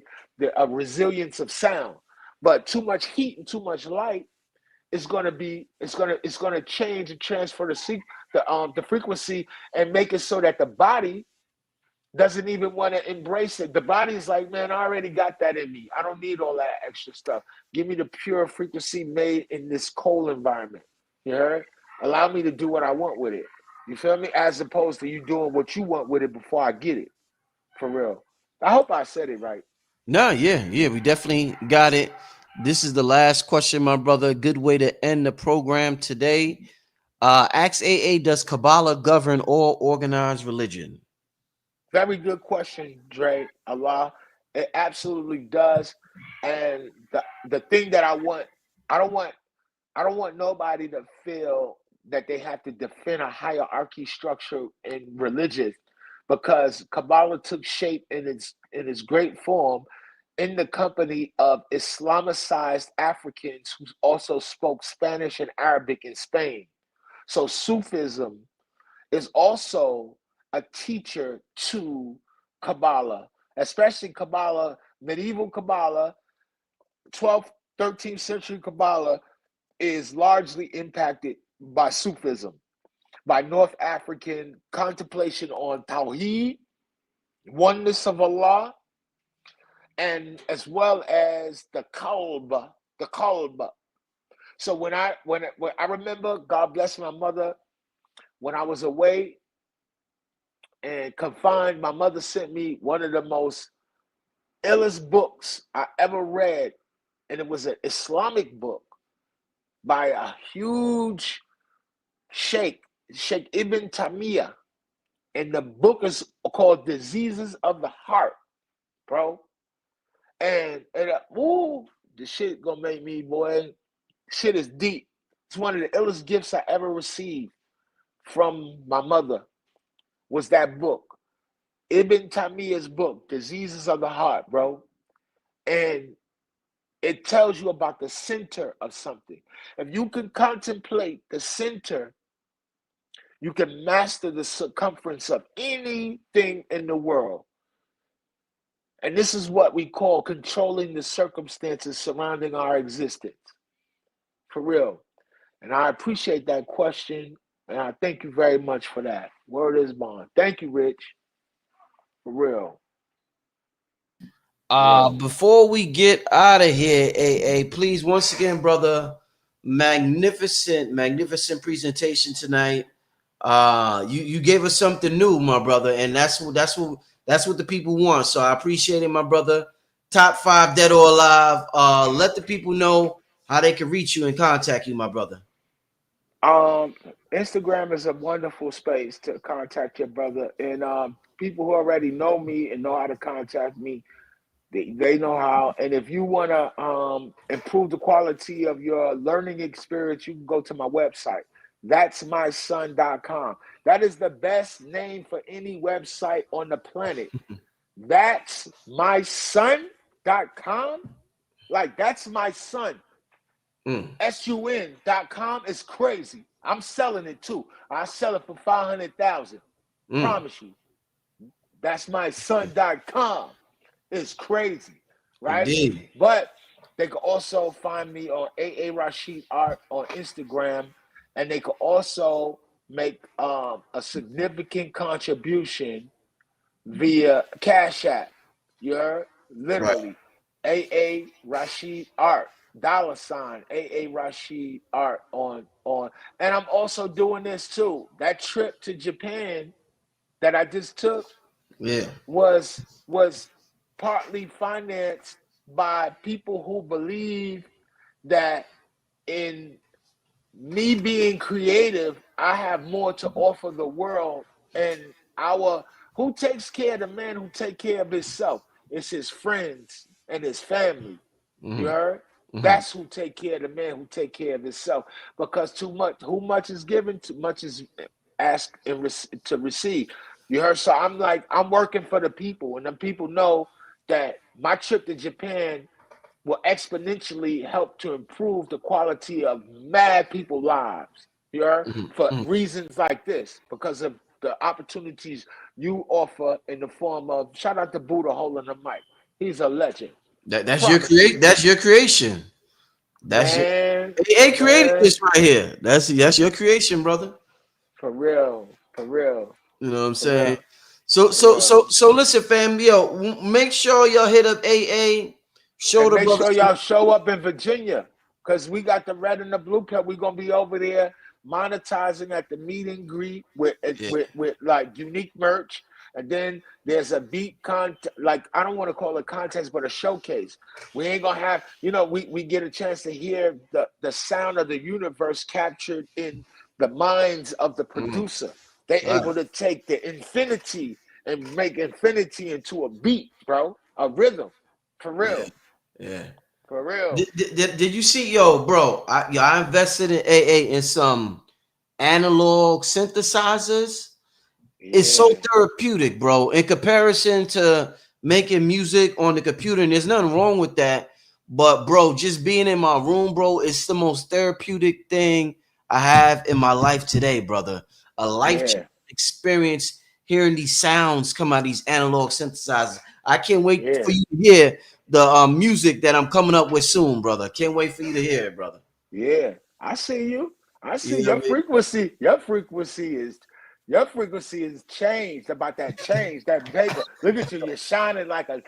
a resilience of sound. But too much heat and too much light is going to change and transfer the frequency and make it so that the body doesn't even want to embrace it. The body's like, man, I already got that in me. I don't need all that extra stuff. Give me the pure frequency made in this cold environment. You heard? Allow me to do what I want with it. You feel me? As opposed to you doing what you want with it before I get it. For real. I hope I said it right. No, yeah, we definitely got it. This is the last question, my brother. Good way to end the program today. Ask AA, does Kabbalah govern all organized religion? Very good question, Dre. Allah. It absolutely does. And the thing that I don't want nobody to feel that they have to defend a hierarchy structure in religion, because Kabbalah took shape in its great form in the company of Islamicized Africans who also spoke Spanish and Arabic in Spain. So Sufism is also a teacher to Kabbalah, especially Kabbalah, medieval Kabbalah, 12th, 13th century Kabbalah is largely impacted by Sufism, by North African contemplation on Tawheed, oneness of Allah, and as well as the Qalb. So when I remember, God bless my mother, when I was away and confined, my mother sent me one of the most illest books I ever read, and it was an Islamic book by a huge Sheikh Ibn Taymiyyah, and the book is called Diseases of the Heart, bro. And the shit gonna make me, boy. Shit is deep. It's one of the illest gifts I ever received from my mother. Was that book, Ibn Taymiyyah's book, Diseases of the Heart, bro. And it tells you about the center of something. If you can contemplate the center, you can master the circumference of anything in the world. And this is what we call controlling the circumstances surrounding our existence. For real. And I appreciate that question. And I thank you very much for that. Word is bond. Thank you, Rich. For real. Before we get out of here, AA, please, once again, brother, magnificent presentation tonight. You gave us something new, my brother, and that's what the people want. So I appreciate it, my brother. Top 5 dead or alive. Let the people know how they can reach you and contact you, my brother. Um, Instagram is a wonderful space to contact your brother, and people who already know me and know how to contact me, they know how. And if you want to improve the quality of your learning experience, you can go to my website. That's myson.com. That is the best name for any website on the planet. That's myson.com. Like, that's my son. Mm, sun.com is crazy. I'm selling it too. I sell it for 500,000. mm. Promise you. That's my son.com. It's crazy, right? Indeed. But they can also find me on AA Rashid Art on Instagram, and they can also make a significant contribution via Cash App. You're Right. literally AA Rashid Art, $ AA Rashid Art on, and I'm also doing this too. That trip to Japan that I just took Yeah. was partly financed by people who believe that in me being creative, I have more to offer the world. And our who takes care of the man who take care of himself? It's his friends and his family. You Mm-hmm. heard? Mm-hmm. That's who take care of the man who take care of himself. Because who much is given, too much is asked to receive. You heard? So I'm working for the people, and the people know that my trip to Japan will exponentially help to improve the quality of mad people's lives. You heard? For Mm-hmm. reasons like this, because of the opportunities you offer in the form of, shout out to Buddha holding the mic. He's a legend. That's your Promise you. create. That's your creation. That's your. Man, It ain't created man, this right here. That's your creation, brother. for real, for real, You know what I'm for saying? real, So for so real. so so listen, fam. Yo, make sure y'all hit up AA. Show And the make brother sure some. y'all show up in Virginia, because we got the red and the blue pill. We're gonna be over there monetizing at the meet and greet Yeah. with like unique merch. And then there's a beat like, I don't want to call it contest, but a showcase. We ain't gonna have, we get a chance to hear the sound of the universe captured in the minds of the Mm, producer. They right. able to take the infinity and make infinity into a beat, bro, a rhythm, for Yeah. real. Yeah. For real. Did you see, yo, bro? I invested in AA in some analog synthesizers. It's so Yeah. therapeutic, bro. In comparison to making music on the computer, and there's nothing wrong with that. But bro, just being in my room, bro, it's the most therapeutic thing I have in my life today, brother. A life Yeah. experience hearing these sounds come out of these analog synthesizers. I can't wait for Yeah. you to hear the music that I'm coming up with soon, brother. Can't wait for you to hear it, brother. Yeah. I see you. I see You know your what I mean? frequency. Your frequency is changed about that change, that paper. Look at you. You're shining like a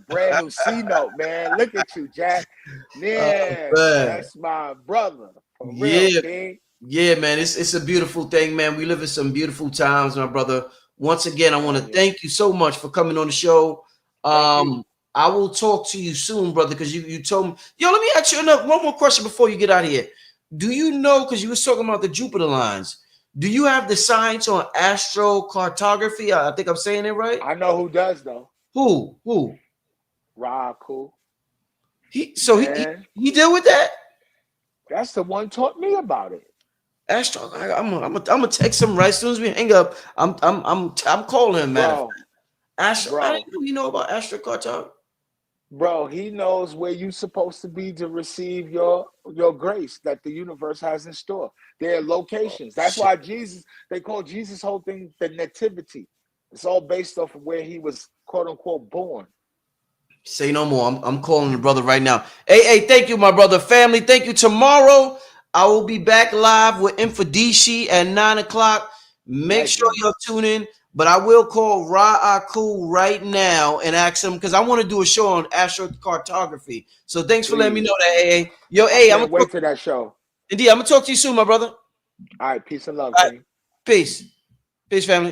brand new C note, man. Look at you, Jack. Oh Yeah. man. That's my brother. For real, Yeah, King. yeah, man. It's a beautiful thing, man. We live in some beautiful times, my brother. Once again, I want to Hell yeah. thank you so much for coming on the show. Thank you. I will talk to you soon, brother, because you told me. Yo, let me ask you one more question before you get out of here. Do you know, because you was talking about the Jupiter lines, do you have the science on astrocartography? I think I'm saying it right. I know who does though. Who? Who? Rob Cool. He so Man, he deal with that? that's the one taught me about it. Astro, I'm gonna text him right as soon as we hang up. I'm calling him. Matter of fact. Bro, Astro, I bro. didn't know you know about astrocartography. Bro, he knows where you're supposed to be to receive your grace that the universe has in store. There are Oh, locations. That's shit. why they call Jesus' whole thing the nativity. It's all based off of where he was, quote unquote, born. Say no more. I'm calling the brother right now. Hey, thank you, my brother. Family, thank you. Tomorrow, I will be back live with Infodici at 9 o'clock. Make sure Legend. y'all tune in. But I will call Ra Aku right now and ask him because I want to do a show on astrocartography. So thanks for letting me know Please. that, AA. Yo, I hey, I'm can't gonna talk. wait to that show. Indeed, I'm gonna talk to you soon, my brother. All All right, peace and love, right. King. Peace. Peace, family.